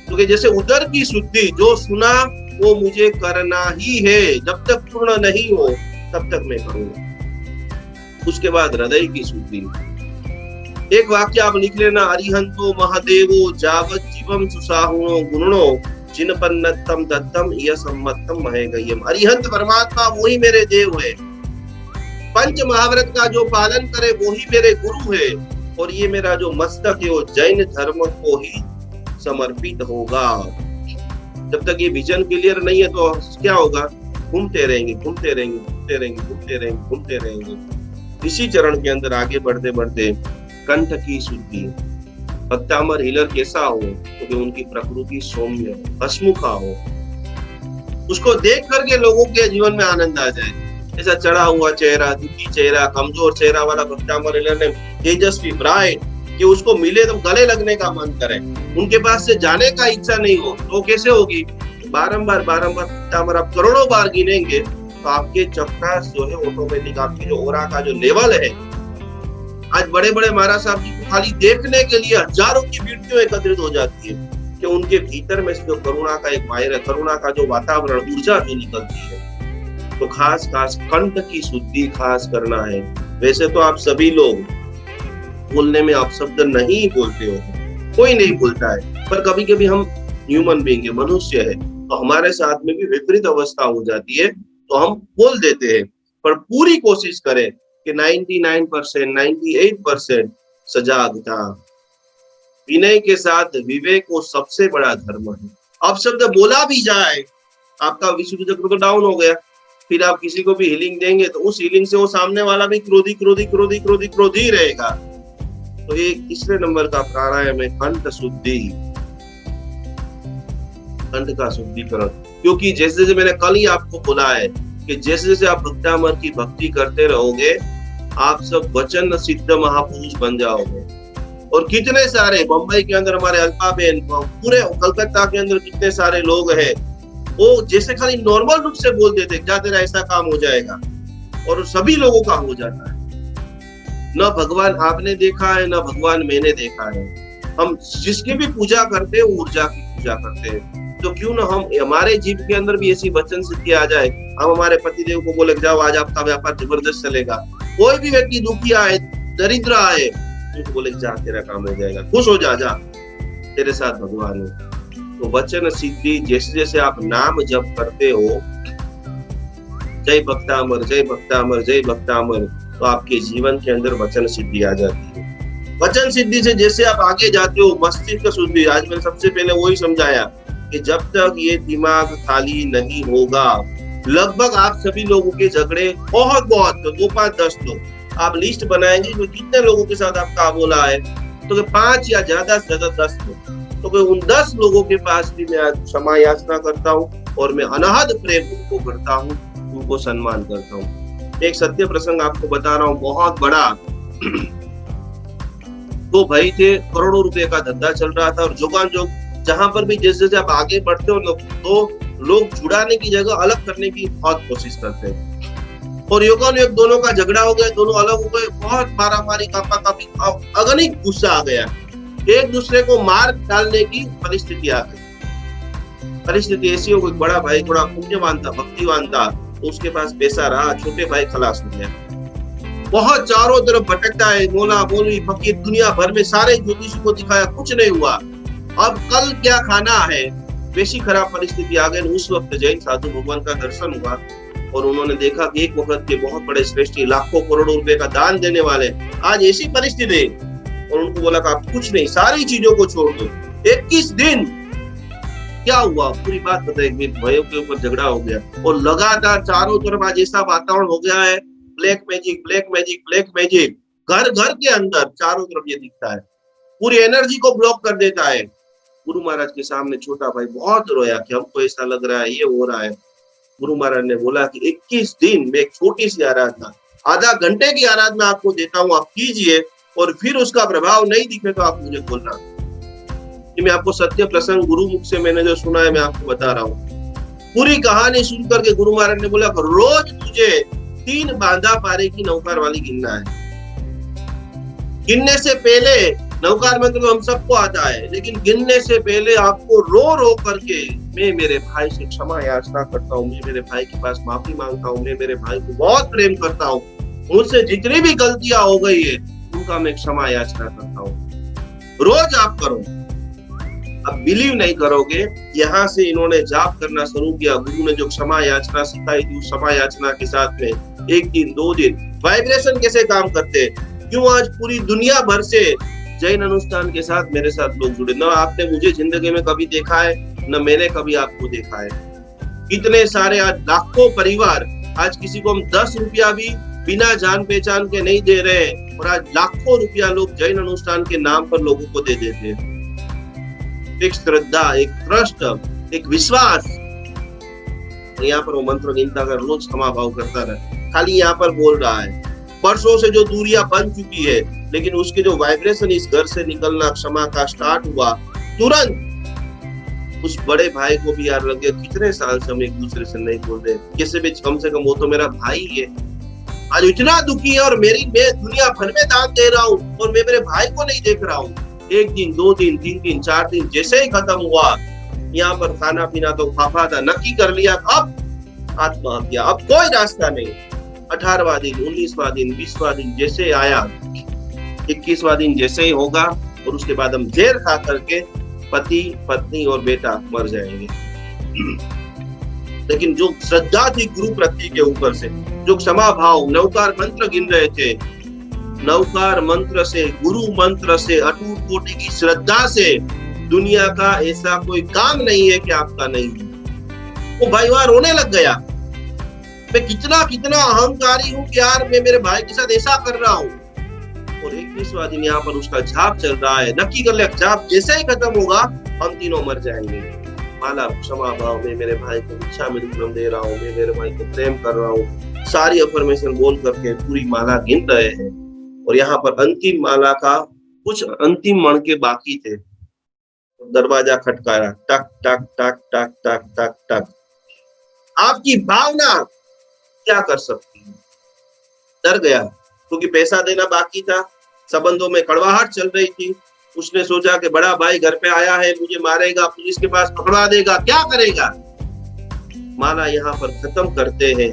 क्योंकि जैसे उदर की शुद्धि, जो सुना वो मुझे करना ही है, जब तक पूर्ण नहीं हो तब तक मैं करूंगा। उसके बाद हृदय की शुद्धि। एक वाक्य आप लिख लेना, अरिहंतो महादेवो जावत जीवम सुसाहुणो गुणो जिन पन्नतम दत्तम यह सम्मतम महेगयम। अरिहंत परमात्मा वही मेरे देव है, पंच महाव्रत का जो पालन करे वही मेरे गुरु है, और ये मेरा जो मस्तक है वो जैन धर्म को ही समर्पित होगा। जब तक ये विजन क्लियर नहीं है तो क्या होगा, घूमते रहेंगे घूमते रहेंगे घूमते रहेंगे घूमते रहेंगे घूमते रहेंगे। इसी चरण के अंदर आगे बढ़ते बढ़ते कंठ की शुद्धि। भक्तामर हीलर कैसा हो, क्योंकि तो उनकी प्रकृति सौम्य हसमुखा हो, उसको देख करके लोगों के जीवन में आनंद आ जाए। ऐसा चढ़ा हुआ चेहरा, दुखी चेहरा, कमजोर चेहरा वाला भक्तामर हीलर ने तेजस्वी ब्राइट कि उसको मिले तो गले लगने का मन करे, उनके पास से जाने का इच्छा नहीं हो, तो कैसे होगी। बारंबार भक्तामर आप करोड़ों बार गिनेंगे तो आपके चक्रास जो है ऑटोमेटिक, आपके जो ओरा का जो लेवल है, आज बड़े बड़े महाराज साहब जी को खाली देखने के लिए हजारों की भीड़ क्यों एकत्रित हो जाती है, कि उनके भीतर में जो करुणा का एक वायर है, करुणा का जो वातावरण, ऊर्जा जो निकलती है। तो खास कंठ की शुद्धि खास करना है। वैसे तो आप सभी लोग बोलने में आप शब्द नहीं बोलते हो, कोई नहीं बोलता है, पर कभी कभी हम ह्यूमन बीइंग है, मनुष्य है, तो हमारे साथ में भी विपरीत अवस्था हो जाती है, तो हम बोल देते हैं। पर पूरी कोशिश करें कि 99%, 98% सजागता, विनय के साथ विवेक वो सबसे बड़ा धर्म है। अब शब्द बोला भी जाए, आपका विशुद्ध चक्र तो डाउन हो गया, फिर आप किसी को भी हीलिंग देंगे तो उस हीलिंग से वो सामने वाला भी क्रोधी क्रोधी क्रोधी क्रोधी क्रोधी रहेगा। तो ये तीसरे नंबर का प्राणायाम है कंठ शुद्धि, कंठ का शुद्धिकरण। क्योंकि जैसे जैसे मैंने कल ही आपको बोला है कि जैसे जैसे आप भक्तामर की भक्ति करते रहोगे, आप सब वचन सिद्ध महापुरुष बन जाओगे। और कितने सारे बंबई के अंदर हमारे अल्पा बहन, पूरे कलकत्ता के अंदर कितने सारे लोग हैं, वो जैसे खाली नॉर्मल रूप से बोल देते क्या तेरा ऐसा काम हो जाएगा, और सभी लोगों का हो जाता है। न भगवान आपने देखा है, न भगवान मैंने देखा है। हम जिसकी भी पूजा करते हैं ऊर्जा की पूजा करते हैं। तो क्यों ना हम, हमारे जीव के अंदर भी ऐसी वचन सिद्धि आ जाए, हम हमारे पतिदेव को बोले जाओ आज आपका व्यापार जबरदस्त चलेगा। कोई भी व्यक्ति दुखी आए, दरिद्र आए, उनको बोले जा तेरा काम हो जाएगा, खुश हो जा, जा तेरे साथ भगवान है। तो वचन सिद्धि, जैसे जैसे आप नाम जप करते हो, जय भक्तामर जय भक्तामर जय भक्तामर, तो आपके जीवन के अंदर वचन सिद्धि आ जाती है। वचन सिद्धि से जैसे आप आगे जाते हो, मस्तिष्क शुद्धि, आज मैंने सबसे पहले वही समझाया कि जब तक ये दिमाग खाली नहीं होगा, लगभग आप सभी लोगों के झगड़े बहुत 2, 5, 10 लोग आप लिस्ट बनाएंगे कि कितने लोगों के साथ आपका बोला है, तो 5 या ज्यादा से ज्यादा 10 लोग, तो उन 10 लोगों के पास भी मैं क्षमा याचना करता हूँ और मैं अनहद प्रेम उनको करता हूँ, उनको सम्मान करता हूँ। एक सत्य प्रसंग आपको बता रहा हूँ, बहुत बड़ा। तो भाई थे, करोड़ों रुपए का धंधा चल रहा था, और जोगान जोग जहां पर भी जैसे जैसे आप आगे बढ़ते हो तो लोग जुड़ाने की जगह अलग करने की बहुत कोशिश करते हैं, और योगानुयोग दोनों का झगड़ा हो गया, दोनों अलग हो गए, बहुत मारामारी कापी अगणित गुस्सा आ गया, एक दूसरे को मार डालने की परिस्थिति आ गई। परिस्थिति ऐसी हो गई, बड़ा भाई बड़ा पुण्यवान था, भक्तिवान था, तो उसके पास पैसा रहा, छोटे भाई खलास हो गया। बहुत चारों तरफ भटकता है, मौला मौलवी फकीर दुनिया भर में सारे ज्योतिषी को दिखाया, कुछ नहीं हुआ। अब कल क्या खाना है, वैसी खराब परिस्थिति आ गई। उस वक्त जैन साधु भगवान का दर्शन हुआ, और उन्होंने देखा कि एक वक्त के बहुत बड़े श्रेष्ठी लाखों करोड़ों रुपए का दान देने वाले आज ऐसी परिस्थिति, और उनको बोला कि आप कुछ नहीं, सारी चीजों को छोड़ दो। 21 दिन क्या हुआ, पूरी बात बताए। भाइयों के ऊपर झगड़ा हो गया और लगातार चारों तरफ आज ऐसा वातावरण हो गया है, black magic, black magic, black magic, घर घर के अंदर चारों तरफ ये दिखता है, पूरी एनर्जी को ब्लॉक कर देता है। गुरु महाराज के सामने छोटा भाई बहुत रोया कि हमको ऐसा लग रहा है, ये हो रहा है। गुरु महाराज ने बोला कि 21 दिन में एक छोटी सी आराधना, आधा घंटे की आराधना आपको देता हूँ, आप कीजिए, और फिर उसका प्रभाव नहीं दिखे तो आप मुझे बोलना। मैं आपको सत्य प्रसंग गुरु मुख से मैंने जो सुना है मैं आपको बता रहा हूँ। पूरी कहानी सुन करके गुरु महाराज ने बोला रोज तुझे 3 बांधा पारे की नौकार वाली गिनना है। गिनने से पहले, नौकार मंत्र तो हम सबको आता है, लेकिन गिनने से पहले आपको रो रो करके मैं मेरे भाई से क्षमा याचना करता हूँ, मैं मेरे भाई के पास माफी मांगता हूँ, मैं मेरे भाई को बहुत प्रेम करता हूँ, मुझसे जितनी भी गलतियां हो गई है उनका मैं क्षमा याचना करता हूँ। रोज आप करो। अब बिलीव नहीं करोगे, यहाँ से इन्होंने जाप करना शुरू किया। गुरु ने जो क्षमा याचना सिखाई थी, उस क्षमा याचना के साथ में 1 दिन 2 दिन वाइब्रेशन कैसे काम करते, क्यों आज पूरी दुनिया भर से जैन अनुष्ठान के साथ मेरे साथ लोग जुड़े। न आपने मुझे जिंदगी में कभी देखा है, न मैंने कभी आपको देखा है। कितने सारे आज लाखों परिवार, आज किसी को हम 10 रुपया भी बिना जान पहचान के नहीं दे रहे, और आज लाखों रुपया लोग जैन अनुष्ठान के नाम पर लोगों को दे देते हैं। एक श्रद्धा, एक ट्रस्ट, एक विश्वास। यहाँ पर वो मंत्र गिनता कर रोज क्षमा भाव करता रहे, खाली यहाँ पर बोल रहा है। वर्षों से जो दूरियां बन चुकी है, लेकिन उसके जो वाइब्रेशन इस घर से निकलना क्षमा का स्टार्ट हुआ, तुरंत उस बड़े भाई को भी यार लग गया कितने साल से हम एक दूसरे से नहीं बोल रहे, किसी भी कम से कम वो तो मेरा भाई है। आज इतना दुखी है और मैं दुनिया भर में दान दे रहा हूँ और मैं मेरे भाई को नहीं देख रहा हूँ। 1 दिन 2 दिन 3 दिन 4 दिन जैसे ही खत्म हुआ, यहाँ पर खाना पीना तो फाफा था, नक्की कर लिया अब आत्महत्या, अब कोई रास्ता नहीं। 18वां दिन, 19वां दिन, 20वां दिन जैसे आया, 21वां दिन जैसे ही होगा, और उसके बाद हम जहर खा करके पति पत्नी और बेटा मर जाएंगे। लेकिन जो श्रद्धा थी गुरु प्रति के ऊपर से, जो क्षमा भाव, नवकार मंत्र गिन रहे थे, नवकार मंत्र से, गुरु मंत्र से, अटूट कोटि की श्रद्धा से दुनिया का ऐसा कोई काम नहीं है कि आपका नहीं है। वो भाई वहां रोने लग गया, मैं कितना कितना अहंकारी हूँ कि यार मैं मेरे भाई के साथ ऐसा कर रहा हूँ। और 21वां दिन यहाँ पर उसका जाप चल रहा है, नक्की कर लिया जाप जैसे ही खत्म होगा हम तीनों मर जाएंगे। माला क्षमा भाव में मेरे भाई को इच्छा में दुर्गम दे रहा हूँ, मैं मेरे भाई को प्रेम कर रहा हूँ, सारी अफर्मेशन बोल करके पूरी माला गिन रहे हैं। और यहाँ पर अंतिम माला का कुछ अंतिम मण के बाकी थे, दरवाजा खटकाया, टक टक टक टक टक टक टक। आपकी भावना क्या कर सकती है? डर गया क्योंकि पैसा देना बाकी था, संबंधों में कड़वाहट चल रही थी। उसने सोचा कि बड़ा भाई घर पे आया है, मुझे मारेगा, पुलिस के पास पकड़ा देगा, क्या करेगा। माला यहाँ पर खत्म करते हैं।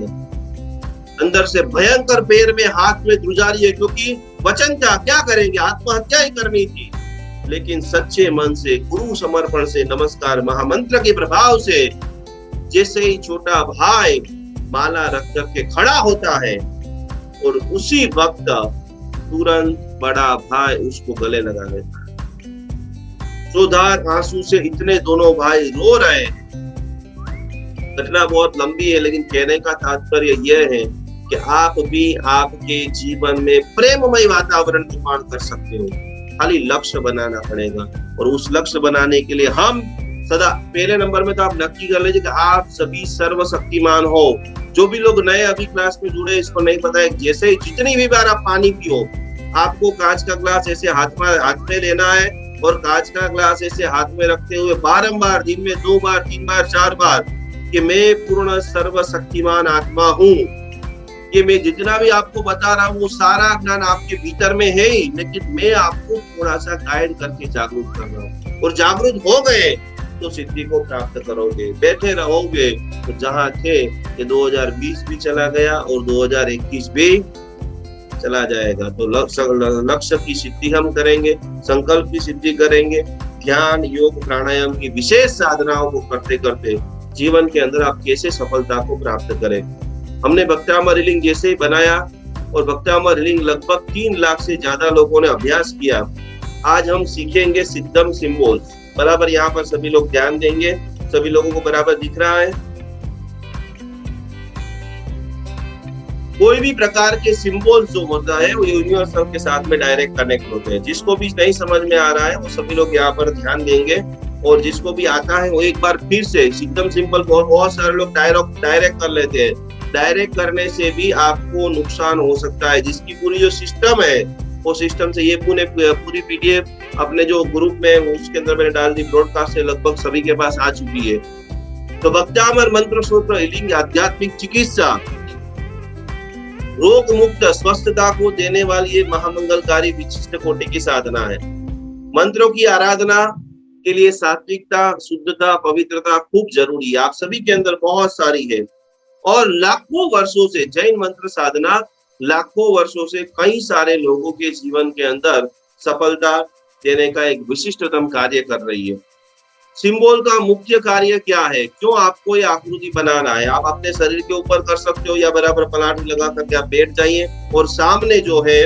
अंदर से भयंकर पैर में हाथ में ध्रुजारी है, क्योंकि वचन था क्या करेंगे, आत्महत्या ही करनी थी। लेकिन सच्चे मन से, गुरु समर्पण से, नमस्कार महामंत्र के प्रभाव से जैसे ही छोटा भाई माला रख करके खड़ा होता है, और उसी वक्त तुरंत बड़ा भाई उसको गले लगा लेता है। जोरदार आंसू से इतने दोनों भाई रो रहे हैं। घटना बहुत लंबी है, लेकिन कहने का तात्पर्य यह है कि आप भी आपके जीवन में प्रेममय वातावरण निर्माण कर सकते हो। खाली लक्ष्य बनाना पड़ेगा, और उस लक्ष्य बनाने के लिए हम सदा पहले नंबर में तो आप नक्की कर लीजिए कि आप सभी सर्वशक्तिमान हो। जो भी लोग नए अभी क्लास में जुड़े, इसको नहीं पता है, जैसे ही जितनी भी बार आप पानी पियो, आपको कांच का ग्लास ऐसे हाथ में लेना है, और कांच का ग्लास ऐसे हाथ में रखते हुए बारंबार दिन में 2 बार 3 बार 4 बार कि मैं पूर्ण सर्वशक्तिमान आत्मा हूँ। ये मैं जितना भी आपको बता रहा हूँ वो सारा ज्ञान आपके भीतर में है ही, लेकिन मैं आपको थोड़ा सा गाइड करके जागरूक कर रहा हूँ। और जागरूक हो गए तो सिद्धि को प्राप्त करोगे। बैठे रहोगे तो जहाँ थे ये 2020 भी चला गया और 2021 भी चला जाएगा। तो लक्ष्य की सिद्धि हम करेंगे, संकल्प की सिद्धि करेंगे, ध्यान योग प्राणायाम की विशेष साधनाओं को करते करते जीवन के अंदर आप कैसे सफलता को प्राप्त करें। हमने भक्तामा रीलिंग जैसे ही बनाया, और भक्तामा रीलिंग लगभग 3 लाख से ज्यादा लोगों ने अभ्यास किया। आज हम सीखेंगे सिद्धम सिंबल्स। बराबर यहाँ पर सभी लोग ध्यान देंगे। सभी लोगों को बराबर दिख रहा है? कोई भी प्रकार के सिंबल्स जो होता है वो यूनिवर्सल के साथ में डायरेक्ट कनेक्ट होते हैं। जिसको भी नहीं समझ में आ रहा है वो सभी लोग यहाँ पर ध्यान देंगे, और जिसको भी आता है वो एक बार फिर से एकदम सिंपल, बहुत सारे लोग डायरेक्ट कर लेते हैं। डायरेक्ट करने से भी आपको नुकसान हो सकता है। जिसकी पूरी जो सिस्टम है वो सिस्टम से ये पूरी पीडीएफ अपने जो ग्रुप में उसके अंदर मैंने डाल दी, ब्रॉडकास्ट से लगभग सभी के पास आ चुकी है। तो भक्तामर मंत्र सूत्र हीलिंग आध्यात्मिक चिकित्सा रोग मुक्त स्वस्थता को देने वाली ये महामंगलकारी विशिष्ट कोटि की साधना है। मंत्रों की आराधना के लिए सात्विकता, शुद्धता, पवित्रता खूब जरूरी है। आप सभी के अंदर बहुत सारी है, और लाखों वर्षों से जैन मंत्र साधना लाखों वर्षों से कई सारे लोगों के जीवन के अंदर सफलता देने का एक विशिष्टतम कार्य कर रही है। सिंबल का मुख्य कार्य क्या है? क्यों आपको ये आकृति बनाना है? आप अपने शरीर के ऊपर कर सकते हो या बराबर पलाटी लगा करके आप बैठ जाइए, और सामने जो है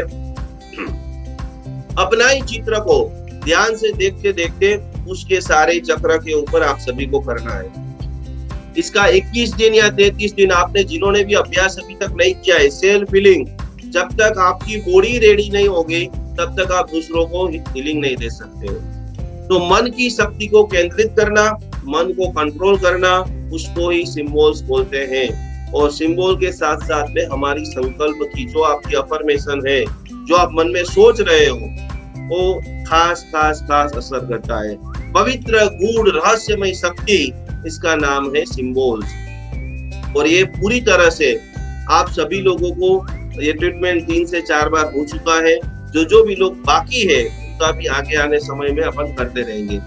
अपना ही चित्र को ध्यान से देखते देखते उसके सारे चक्र के ऊपर आप सभी को करना है। इसका 21 दिन या 33 दिन आपने जिन्होंने भी अभ्यास अभी तक नहीं किया है, सेल्फ हीलिंग, जब तक आपकी बॉडी रेडी नहीं होगी तब तक आप दूसरों को हीलिंग नहीं दे सकते हो। तो मन की शक्ति को केंद्रित करना, मन को कंट्रोल करना, उसको ही सिंबल्स बोलते हैं। और सिंबल के साथ साथ में हमारी संकल्प की जो आपकी अफर्मेशन है, जो आप मन में सोच रहे हो, वो खास असर करता है। पवित्र गूढ़ रहस्यमय शक्ति, इसका नाम है सिंबल्स। और ये पूरी तरह से आप सभी लोगों को ये ट्रीटमेंट 3 से 4 बार हो चुका है। जो भी लोग बाकी है उनका भी आगे आने समय में अपन करते रहेंगे।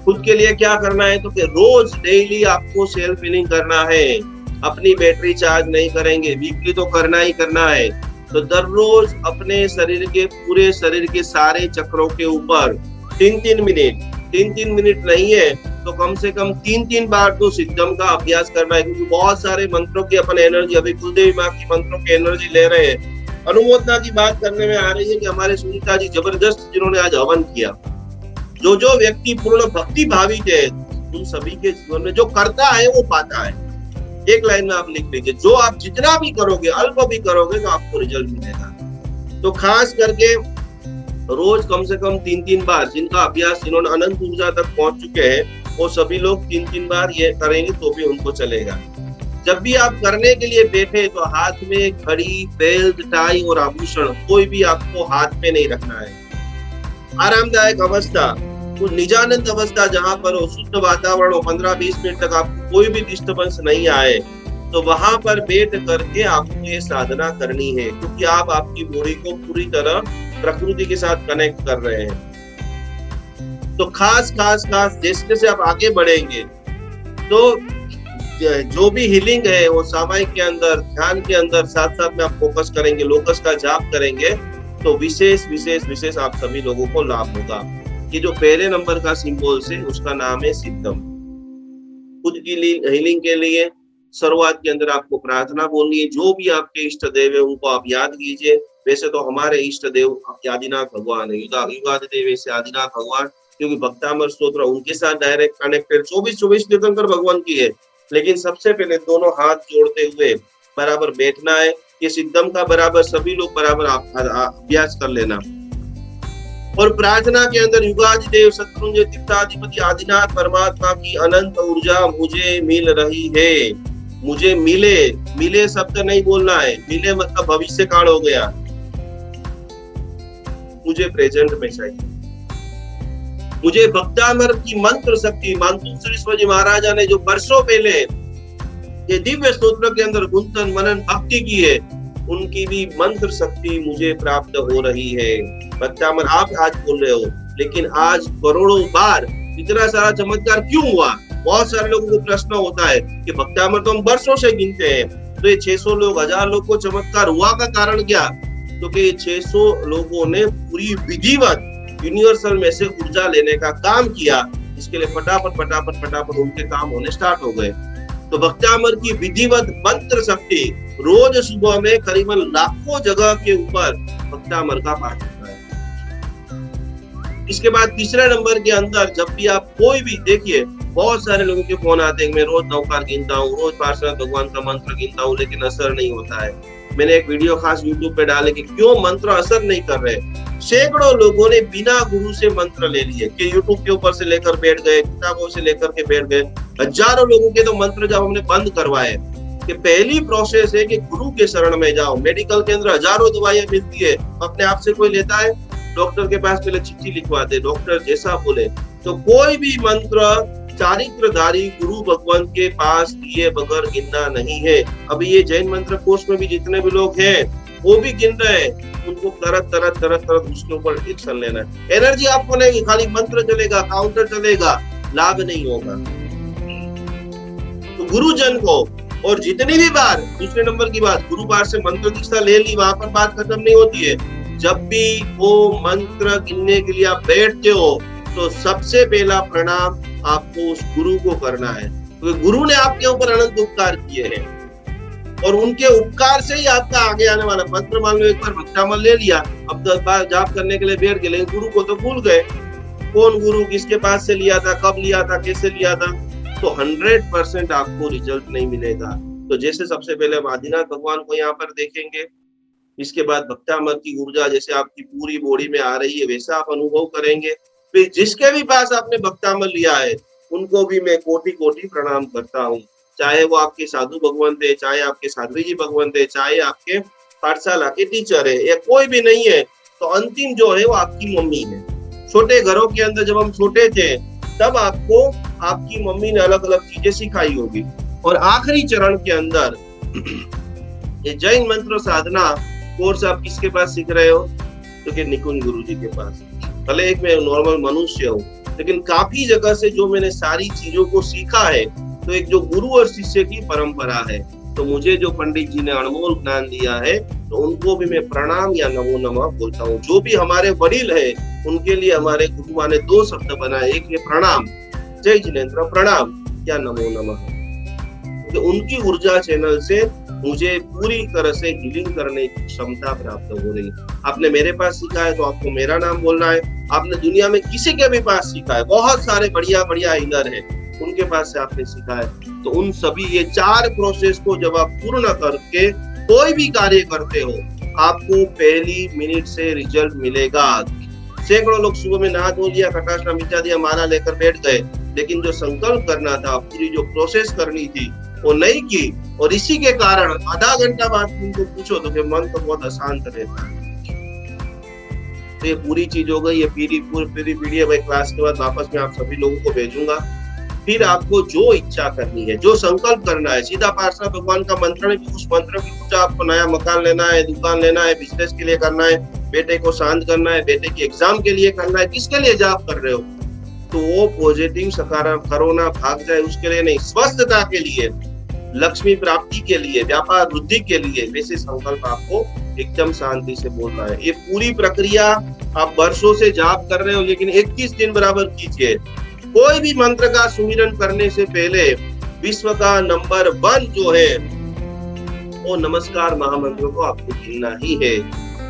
खुद के लिए क्या करना है तो कि रोज डेली आपको सेल्फ हीलिंग करना है। अपनी बैटरी चार्ज नहीं करेंगे, वीकली तो करना ही करना है। तो दररोज अपने शरीर के पूरे शरीर के सारे चक्रों के ऊपर 3-3 मिनट नहीं है तो कम से कम 3-3 बार तो सिद्धम का अभ्यास करना है। क्योंकि बहुत सारे मंत्रों की अपन एनर्जी, अभी कुलदेवी माँ की मंत्रों की एनर्जी ले रहे हैं। अनुमोदना की बात करने में आ रही है कि हमारे सुनीता जी जबरदस्त जिन्होंने आज हवन किया। जो व्यक्ति पूर्ण भक्ति भावित है उन सभी के जीवन में जो करता है वो पाता है। एक लाइन में आप लिख लीजिए, जो आप जितना भी करोगे, अल्प भी करोगे तो आपको रिजल्ट मिलेगा। तो खास करके रोज कम से कम 3-3 बार, जिनका अभ्यास, जिन्होंने अनंत ऊर्जा तक पहुंच चुके हैं वो सभी लोग 3-3 बार ये करेंगे तो भी उनको चलेगा। जब भी आप करने के लिए बैठे तो हाथ में घड़ी, बेल्ट, टाई और आभूषण कोई भी आपको हाथ में नहीं रखना है। आरामदायक अवस्था, तो निजानंद अवस्था जहां पर हो, शुद्ध वातावरण हो, 15-20 मिनट तक आपको कोई भी डिस्टर्बेंस नहीं आए, तो वहां पर बैठ करके आपको ये साधना करनी है। क्योंकि आप आपकी बॉडी को पूरी तरह प्रकृति के साथ कनेक्ट कर रहे हैं। तो खास जैसे जैसे आप आगे बढ़ेंगे तो जो भी हीलिंग है वो सामायिक के अंदर, ध्यान के अंदर, साथ साथ में आप फोकस करेंगे, लोकस का जाप करेंगे तो विशेष आप सभी लोगों को लाभ होगा। ये जो पहले नंबर का सिंबल है उसका नाम है सिद्धम। खुद की हीलिंग के लिए शुरुआत के अंदर आपको प्रार्थना बोलनी है। जो भी आपके इष्ट देव है उनको आप याद कीजिए। वैसे तो हमारे इष्ट देव आदिनाथ भगवान है, युगादि देव से आदिनाथ भगवान, क्योंकि भक्तामर स्तोत्र उनके साथ डायरेक्ट कनेक्टेड 24 तीर्थंकर भगवान की है। लेकिन सबसे पहले दोनों हाथ जोड़ते हुए बराबर बैठना है। ये सिद्धम का बराबर सभी लोग बराबर अभ्यास कर लेना। और प्रार्थना के अंदर युगादि देव शत्रुंजय तीर्थाधिपति आदिनाथ परमात्मा की अनंत ऊर्जा मुझे मिल रही है। मुझे मिले शब्द नहीं बोलना है, मिले मतलब भविष्य काल हो गया, मुझे प्रेजेंट में चाहिए। मुझे भक्तामर की मंत्र शक्ति, मानतुश्री जी महाराजा ने जो वर्षों पहले ये दिव्य स्तोत्र के अंदर गुंतन मनन भक्ति की है, उनकी भी मंत्र शक्ति मुझे प्राप्त हो रही है। भक्तामर आप आज बोल रहे हो, लेकिन आज करोड़ों बार इतना सारा चमत्कार क्यों हुआ? बहुत सारे लोगों को प्रश्न होता है कि भक्तामर तो हम वर्षों से गिनते हैं, तो ये 600 लोग, 1000 लोग को चमत्कार हुआ का कारण क्या? तो कि 600 लोगों ने पूरी विधिवत यूनिवर्सल में से ऊर्जा लेने का काम किया। इसके लिए फटाफट उनके काम होने स्टार्ट हो गए। तो भक्तामर की विधिवत मंत्र शक्ति रोज सुबह में करीबन लाखों जगह के ऊपर भक्तामर का पाठ होता है। इसके बाद तीसरे नंबर के अंदर जब भी आप कोई भी देखिए, बहुत सारे लोगों के फोन आते हैं, मैं रोज 9 बार गिनता हूँ, रोज पार्षद भगवान का मंत्र गिनता हूँ, लेकिन असर नहीं होता है। मैंने एक वीडियो खास यूट्यूब पे डाले कि क्यों मंत्र असर नहीं कर रहे। सैकड़ों लोगों ने बिना गुरु से मंत्र ले लिए कि यूट्यूब के ऊपर से लेकर बैठ गए, किताबों से लेकर के बैठ गए। हजारों लोगों के तो मंत्र जब हमने बंद करवाए कि पहली प्रोसेस है कि गुरु के शरण में जाओ। मेडिकल के अंदर हजारों दवाइयां मिलती है, अपने आप से कोई लेता है? डॉक्टर के पास पहले चिट्ठी लिखवाते, डॉक्टर जैसा बोले। तो कोई भी मंत्र चारित्रधारी गुरु भगवान के पास लिए बगैर गिनना नहीं है। अभी ये जैन मंत्र कोर्स में भी जितने भी लोग हैं वो भी गिन रहे हैं, उनको तरह उसके ऊपर एक्शन लेना है। एनर्जी आपको नहीं, खाली मंत्र चलेगा, काउंटर चलेगा, लाभ नहीं होगा। तो गुरुजन को, और जितनी भी बार, दूसरे नंबर की बात, गुरु बार से मंत्र दीक्षा ले ली, वहां पर बात खत्म नहीं होती है। जब भी वो मंत्र गिनने के लिए आप बैठते हो तो सबसे पहला प्रणाम आपको उस गुरु को करना है, क्योंकि गुरु ने आपके ऊपर अनंत उपकार किए हैं और उनके उपकार से ही आपका आगे आने वाला। मंत्र मान लो एक बार भक्तामल ले लिया, अब 10 बार जाप करने के लिए बैठ गए, लेकिन गुरु को तो भूल गए। कौन गुरु, किसके पास से लिया था, कब लिया था, कैसे लिया था, तो 100% आपको रिजल्ट नहीं मिलेगा। तो जैसे सबसे पहले हम आदिनाथ भगवान को यहाँ पर देखेंगे, इसके बाद भक्तामृत की ऊर्जा जैसे आपकी पूरी बॉडी में आ रही है वैसा आप अनुभव करेंगे। फिर जिसके भी पास आपने भक्तामृत लिया है उनको भी मैं कोटि कोटि प्रणाम करता हूँ, चाहे वो आपके साधु भगवान थे, चाहे आपके साध्वी जी भगवान थे, चाहे आपके पाठशाला के टीचर है, या कोई भी नहीं है, तो अंतिम जो है वो आपकी मम्मी है। छोटे घरों के अंदर जब हम छोटे थे तब आपको आपकी मम्मी ने अलग अलग चीजें सिखाई होगी। और आखिरी चरण के अंदर ये जैन मंत्र साधना कोर्स आप किसके पास सीख रहे हो? क्योंकि निकुंज गुरु जी के पास। भले एक मैं नॉर्मल मनुष्य हूँ, लेकिन काफी जगह से जो मैंने सारी चीजों को सीखा है, तो एक जो गुरु और शिष्य की परंपरा है, तो मुझे जो पंडित जी ने अनमोल ज्ञान दिया है, तो उनको भी मैं प्रणाम या नमो नमः बोलता हूँ। जो भी हमारे वडील है उनके लिए हमारे गुरुआ ने 2 शब्द बनाए, एक है प्रणाम, जय जिनेन्द्र प्रणाम, या नमो नमः। तो उनकी ऊर्जा चैनल से मुझे पूरी तरह से हीलिंग करने की क्षमता प्राप्त हो रही है। आपने मेरे पास सीखा है तो आपको मेरा नाम बोलना है। आपने दुनिया में किसी के भी पास सीखा है, बहुत सारे बढ़िया बढ़िया हीलर है, उनके पास से आपने सीखा है, तो उन सभी ये 4 प्रोसेस को जब आप पूर्ण करके कोई भी कार्य करते हो, आपको पहली मिनट से रिजल्ट मिलेगा। सैकड़ों लोग सुबह में नहा धो लिया, कटाशना मिटा दिया, माला लेकर बैठ गए, लेकिन जो संकल्प करना था, पूरी जो प्रोसेस करनी थी वो नहीं की, और इसी के कारण आधा घंटा बाद उनको पूछो तो मन तो बहुत अशांत रहता है। तो ये पूरी चीज हो गई, ये पूरी पीडीएफ क्लास के बाद वापस मैं आप सभी लोगों को भेजूंगा। फिर आपको जो इच्छा करनी है, जो संकल्प करना है, सीधा पार्षद भगवान का मंत्र में भी उस मंत्र की पूजा, आपको नया मकान लेना है, दुकान लेना है, बिजनेस के लिए करना है, बेटे को शांत करना है, बेटे की एग्जाम के लिए करना है, किसके लिए जाप कर रहे हो, तो वो पॉजिटिव सकारात्मक, कोरोना भाग जाए उसके लिए नहीं, स्वस्थता के लिए, लक्ष्मी प्राप्ति के लिए, व्यापार वृद्धि के लिए, वैसे संकल्प आपको एकदम शांति से बोलना है। ये पूरी प्रक्रिया आप वर्षों से जाप कर रहे हो, लेकिन 21 दिन बराबर कीजिए। कोई भी मंत्र का सुमिरन करने से पहले विश्व का नंबर 1 जो है वो नमस्कार महामंत्र को आपको गिनना ही है।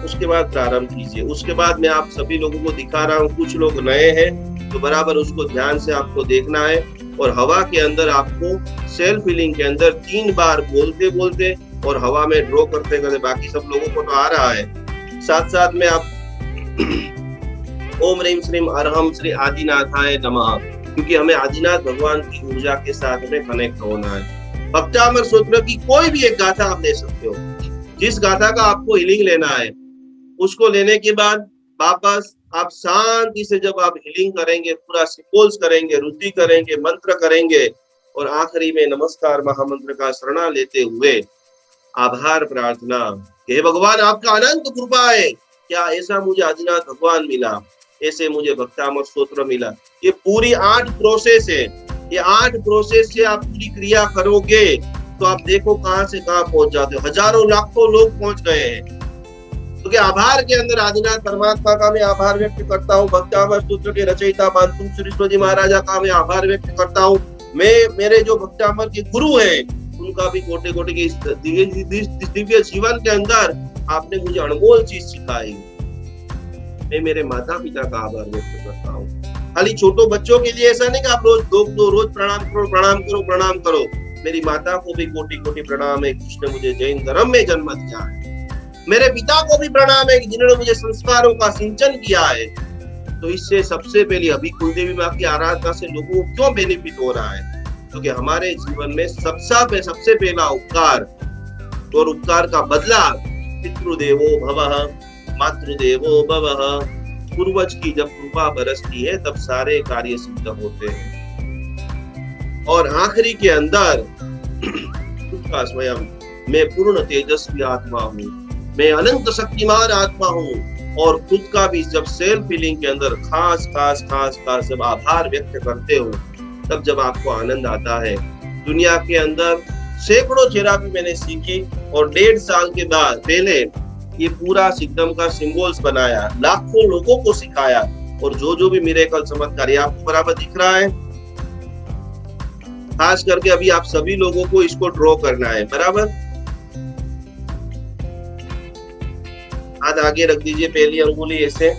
उसके बाद प्रारंभ कीजिए। उसके बाद मैं आप सभी लोगों को दिखा रहा हूँ, कुछ लोग नए हैं तो बराबर उसको ध्यान से आपको देखना है। और हवा के अंदर आपको सेल्फ हीलिंग के अंदर 3 बार बोलते बोलते और हवा में ड्रॉ करते करते, बाकी सब लोगों को तो आ रहा है, साथ साथ में आप ओम ह्रीम श्रीम अरहम श्री आदिनाथाय नमः, क्योंकि हमें आदिनाथ भगवान की ऊर्जा के साथ में कनेक्ट होना है। भक्तामृत सूत्र की कोई भी एक गाथा आप ले सकते हो, जिस गाथा का आपको हीलिंग लेना है, उसको लेने के बाद वापस आप शांति से जब आप हीलिंग करेंगे, पूरा सिपोल्स करेंगे, रुद्धि करेंगे, मंत्र करेंगे, और आखिरी में नमस्कार महामंत्र का शरणा लेते हुए आभार प्रार्थना, हे भगवान आपका अनंत कृपा है, क्या ऐसा मुझे आदिनाथ भगवान मिला, ऐसे मुझे भक्तामृत स्तोत्र मिला। ये पूरी 8 प्रोसेस है। ये 8 प्रोसेस से आप पूरी क्रिया करोगे तो आप देखो कहां से कहां पहुंच जाते हो। हजारों लाखों लोग पहुंच गए हैं। तो आभार के अंदर आदिनाथ परमात्मा का मैं आभार व्यक्त करता हूँ। भक्तामृत स्तोत्र के रचयिता मानतुंग सरस्वती महाराजा का मैं आभार व्यक्त करता हूँ। मैं मेरे जो भक्तामृत के गुरु हैं उनका भी कोटि कोटि के दिव्य जीवन के अंदर आपने मुझे अनमोल चीज सिखाई। मैं मेरे माता पिता का आभार व्यक्त करता हूँ। खाली छोटो बच्चों के लिए ऐसा नहीं कि आप रोज प्रणाम करो प्रणाम करो प्रणाम करो। मेरी माता को भी कोटि कोटि प्रणाम है, जिसने मुझे जैन धर्म में जन्म दिया है। मेरे पिता को भी प्रणाम है, जिन्होंने मुझे संस्कारों का सिंचन किया है। तो इससे सबसे पहले अभी कुलदेवी माँ की आराधना से लोगों को क्यों बेनिफिट हो रहा है, क्योंकि हमारे जीवन में सबसे पहला उपकार और उपकार का बदला पितृदेवो भवः, मातृदेवो भवः, पूर्वज की जब कृपा बरसती है तब सारे कार्य सिद्ध होते हैं। और आखिरी के अंदर खुद का स्वयं, मैं पूर्ण तेजस्वी आत्मा हूँ, मैं अनंत शक्तिमान आत्मा हूँ। और खुद का भी जब सेल्फ फीलिंग के अंदर खास जब आभार व्यक्त करते हो, तब जब आपको आनंद आता है। दुनिया के अंदर सैकड़ों थेरापी मैंने सीखी और 1.5 साल के बाद पहले ये पूरा सिद्धम का सिंबल्स बनाया, लाखों लोगों को सिखाया, और जो भी मिरेकल चमत्कार आपको बराबर दिख रहा है। खास करके अभी आप सभी लोगों को इसको ड्रॉ करना है, बराबर। हाथ आगे रख दीजिए, पहली अंगुली ऐसे।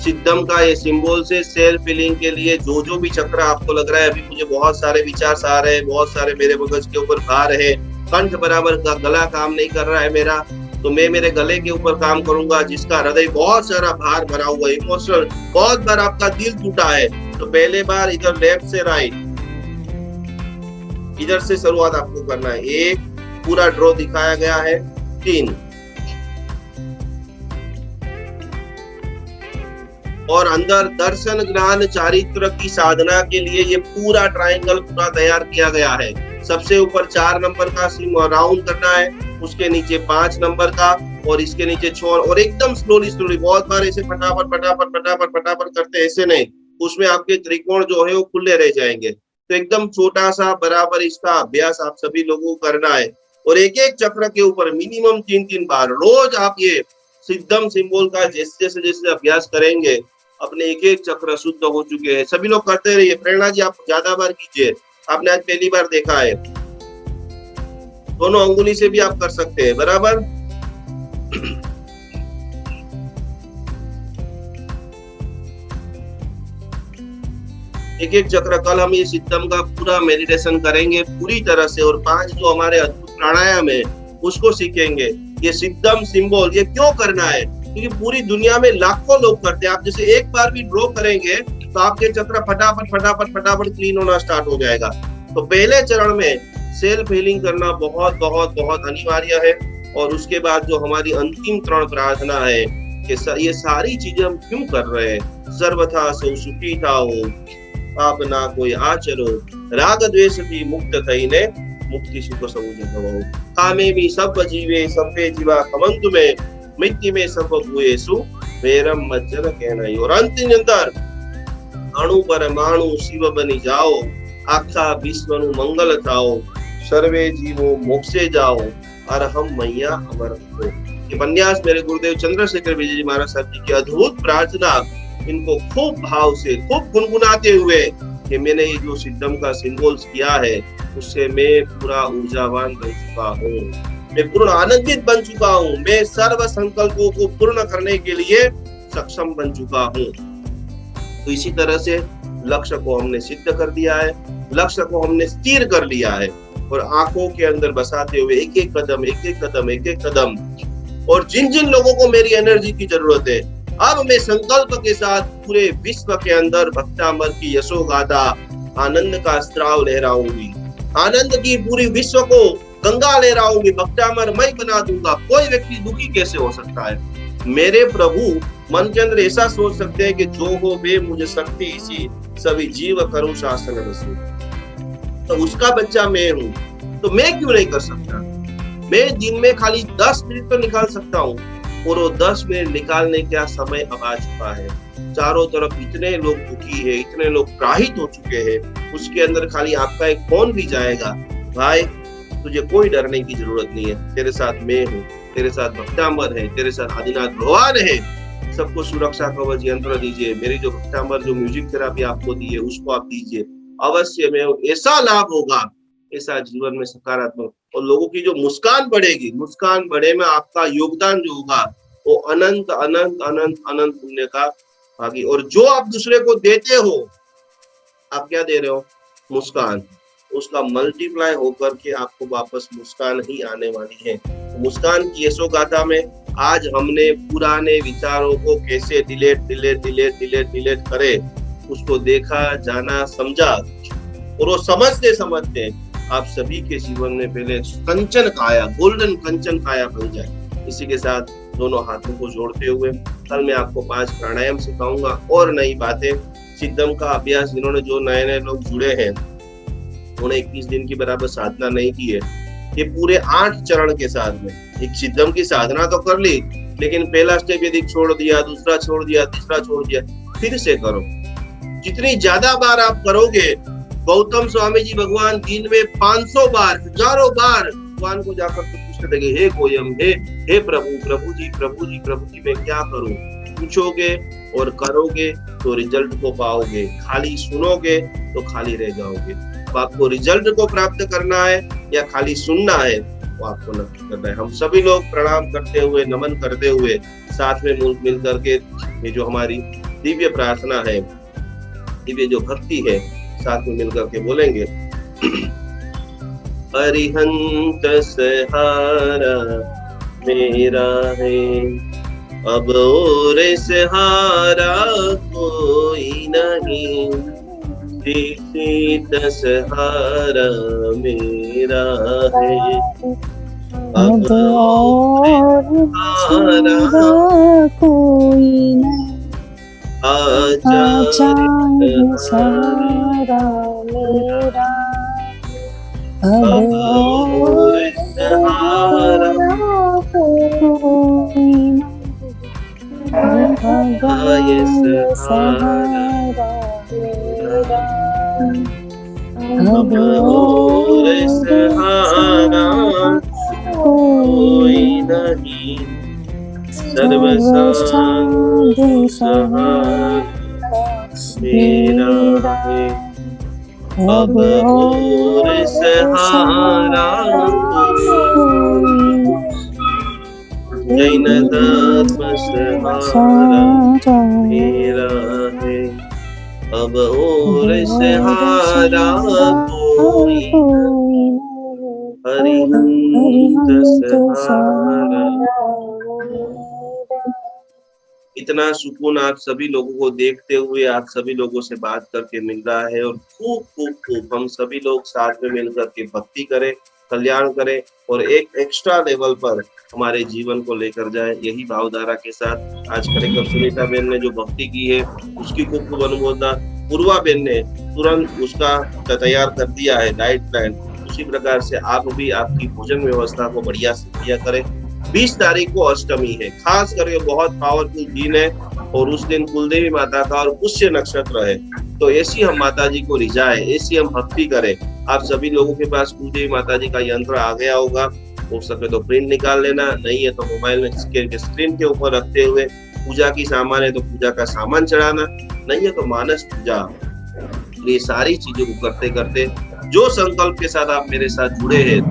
सिद्धम का ये सिंबल से सेल्फ फीलिंग के लिए जो भी चक्र आपको लग रहा है, अभी मुझे बहुत सारे विचार आ रहे हैं, बहुत सारे मेरे मगज के ऊपर भार है, कंठ बराबर गला काम नहीं कर रहा है मेरा, तो मैं मेरे गले के ऊपर काम करूंगा। जिसका हृदय बहुत सारा भार भरा हुआ है, इमोशनल, बहुत बार आपका दिल टूटा है, तो पहले बार इधर लेफ्ट से राइट, इधर से शुरुआत आपको करना है। 1 पूरा ड्रॉ दिखाया गया है, 3 और अंदर दर्शन ज्ञान चारित्र की साधना के लिए ये पूरा ट्रायंगल पूरा तैयार किया गया है। सबसे ऊपर 4 नंबर का राउंड करना है, उसके नीचे 5 नंबर का, और इसके नीचे 6, और एकदम स्लोली। बहुत बार ऐसे फटाफट करते ऐसे नहीं, उसमें आपके त्रिकोण जो है वो खुले रह जाएंगे। तो एकदम छोटा सा बराबर इसका अभ्यास आप सभी लोगों को करना है। और एक चक्र के ऊपर मिनिमम 3 बार रोज आप ये सिद्धम सिंबल का जैसे अभ्यास करेंगे, अपने एक चक्र शुद्ध हो चुके हैं। सभी लोग करते रहिए। प्रेरणा जी आप ज्यादा बार कीजिए, आपने आज पहली बार देखा है। दोनों अंगुली से भी आप कर सकते हैं, बराबर। एक चक्र कल हम ये सिद्धम का पूरा मेडिटेशन करेंगे पूरी तरह से, और 5 जो हमारे अद्भुत प्राणायाम है उसको सीखेंगे। ये सिद्धम सिंबल ये क्यों करना है, क्योंकि पूरी दुनिया में लाखों लोग करते हैं। आप जैसे एक बार भी ड्रॉ करेंगे तो आपके चक्र फटाफट क्लीन होना स्टार्ट हो जाएगा। तो पहले चरण में सेल्फ हीलिंग करना बहुत अनिवार्य है। और उसके बाद जो हमारी अंतिम 3 प्रार्थना है कि ये सारी चीजें हम क्यों कर रहे हैं। सर्वथा सौ सुखी थाओ, पाप ना कोई आचरो, राग द्वेष थी मुक्त थईने, मुक्ति सुख सब जगवो। कामे भी सब जीवे सभ्य जीवा खमंतु में, मिट्टी में सब भूएसु वेरम मज्जन कहना। और अंतिम अंदर अणु परमाणु शिव बनी जाओ, आखा विश्व नु मंगल थाओ, सर्वे जीवो मोक्षे जाओ, अरहम मैया अमर हो। ये उपन्यास मेरे गुरुदेव चंद्रशेखर विजय जी महाराज साहब जी की अद्भुत प्रार्थना, इनको खूब भाव से खूब गुनगुनाते हुए कि मैंने ये जो सिद्धम का सिंबल्स किया है उससे मैं पूरा ऊर्जावान बन चुका हूँ, मैं पूर्ण आनंदित बन चुका हूँ, मैं सर्व संकल्पों को पूर्ण करने के लिए सक्षम बन चुका हूँ। तो इसी तरह से लक्ष्य को हमने सिद्ध कर दिया है, लक्ष्य को हमने स्थिर कर लिया है, और आंखों के अंदर बसाते हुए एक कदम। और जिन जिन लोगों को मेरी एनर्जी की जरूरत है, अब मैं संकल्प के साथ पूरे विश्व के अंदर भक्तामर की यशोगाथा आनंद का स्त्राव लहराऊंगी, आनंद की पूरी विश्व को गंगा लहराऊंगी, भक्तामर मैं बना दूंगा। कोई व्यक्ति दुखी कैसे हो सकता है। मेरे प्रभु मन के अंदर ऐसा सोच सकते हैं कि जो हो वे मुझे शक्ति इसी, सभी जीव करूं शासन रसू। तो उसका बच्चा मैं हूँ, तो मैं क्यों नहीं कर सकता। मैं दिन में खाली 10 मिनट तो निकाल सकता हूँ, और वो 10 मिनट निकालने का समय अब आ चुका है। चारों तरफ इतने लोग दुखी है, इतने लोग प्रहित हो चुके हैं, उसके अंदर खाली आपका एक फोन भी जाएगा, भाई तुझे कोई डरने की जरूरत नहीं है, तेरे साथ मैं हूँ, तेरे साथ भक्तांबर है, तेरे साथ आदिनाथ भगवान है। सबको सुरक्षा कवच यंत्र दीजिए। मेरी जो भक्तांबर जो म्यूजिक थेरापी आपको दी है उसको आप दीजिए, अवश्य में ऐसा लाभ होगा, ऐसा जीवन में सकारात्मक, और लोगों की जो मुस्कान बढ़ेगी, मुस्कान बढ़े में आपका योगदान जो होगा वो अनंत अनंत अनंत अनंत पुण्य का भागी। और जो आप दूसरे को देते हो, आप क्या दे रहे हो? मुस्कान। उसका मल्टीप्लाई होकर के आपको वापस मुस्कान ही आने वाली है। मुस्कान की यशो गाथा में आज हमने पुराने विचारों को कैसे डिलीट करे, उसको देखा, जाना, समझा, और वो समझते आप सभी के जीवन में पहले कंचन काया, गोल्डन कंचन काया बन जाए। इसी के साथ दोनों हाथों को जोड़ते हुए कल मैं आपको 5 प्राणायाम सिखाऊंगा और नई बातें। सिद्धम का अभ्यास जिन्होंने, जो नए लोग जुड़े हैं, उन्होंने 21 दिन की बराबर साधना नहीं की है, ये पूरे 8 चरण के साथ में एक सिद्धम की साधना तो कर ली, लेकिन पहला स्टेप यदि छोड़ दिया, दूसरा छोड़ दिया, तीसरा छोड़ दिया, फिर से करो। जितनी ज्यादा बार आप करोगे, गौतम स्वामी जी भगवान दिन में 500 बार, हजारों बार भगवान को जाकर पूछते थे, हे कोयम, हे प्रभु जी मैं क्या करूं? पूछोगे और करोगे तो रिजल्ट को पाओगे, खाली सुनोगे तो खाली रह जाओगे। तो आपको रिजल्ट को प्राप्त करना है या खाली सुनना है, वो आपको नक्की करना है। हम सभी लोग प्रणाम करते हुए, नमन करते हुए, साथ में मिल करके ये जो हमारी दिव्य प्रार्थना है, दिव्य जो भक्ति है, साथ में मिलकर के बोलेंगे। अरिहंत सहारा मेरा है, अब और सहारा कोई नहीं, दीक्षित सहारा मेरा है, अब और सहारा कोई नहीं, आचार्य सहारा मेरा, अब और सहारा कोई नहीं, भगवान सहारा मेरा, अब और सहारा कोई नहीं, सर्वसाधु सहारा मेरा है, अब और सहारा कोई नहीं, जैन धर्म सहारा मेरा है, अब और सहारा कोई नहीं, हरिहंत सहारा। इतना सुकून आप सभी लोगों को देखते हुए, आप सभी लोगों से बात करके मिल रहा है, और खूब हम सभी लोग साथ में मिलकर के भक्ति करें, कल्याण करें, और एक एक्स्ट्रा लेवल पर हमारे जीवन को लेकर जाए। यही भावधारा के साथ आज कार्यक्रम सुनीता बेन ने जो भक्ति की है, उसकी खूब अनुमोदना। पूर्वा बेन ने तुरंत उसका तैयार कर दिया है डाइट प्लान। उसी प्रकार से आप भी आपकी भोजन व्यवस्था को बढ़िया से किया करें। 20 तारीख को अष्टमी है, खास करके बहुत पावरफुल दिन है, और उस दिन कुलदेवी माता का और पुष्य नक्षत्र है। तो ऐसी हम माता जी को रिझाए, ऐसी हम भक्ति करें। आप सभी लोगों के पास कुलदेवी माता जी का यंत्र आ गया होगा, हो सके तो प्रिंट निकाल लेना, नहीं है तो मोबाइल में स्क्रीन के ऊपर रखते हुए, पूजा की सामान है तो पूजा का सामान चढ़ाना, नहीं है तो मानस पूजा। ये सारी चीजों को करते करते जो संकल्प के साथ आप मेरे साथ जुड़े हैं,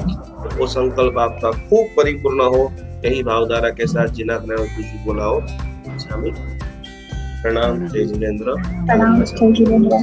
वो संकल्प आपका खूब परिपूर्ण हो। यही भावधारा के साथ जिना कुछ बोला हो। प्रणाम, जय जिनेन्द्र। प्रणाम, जय जिनेन्द्र।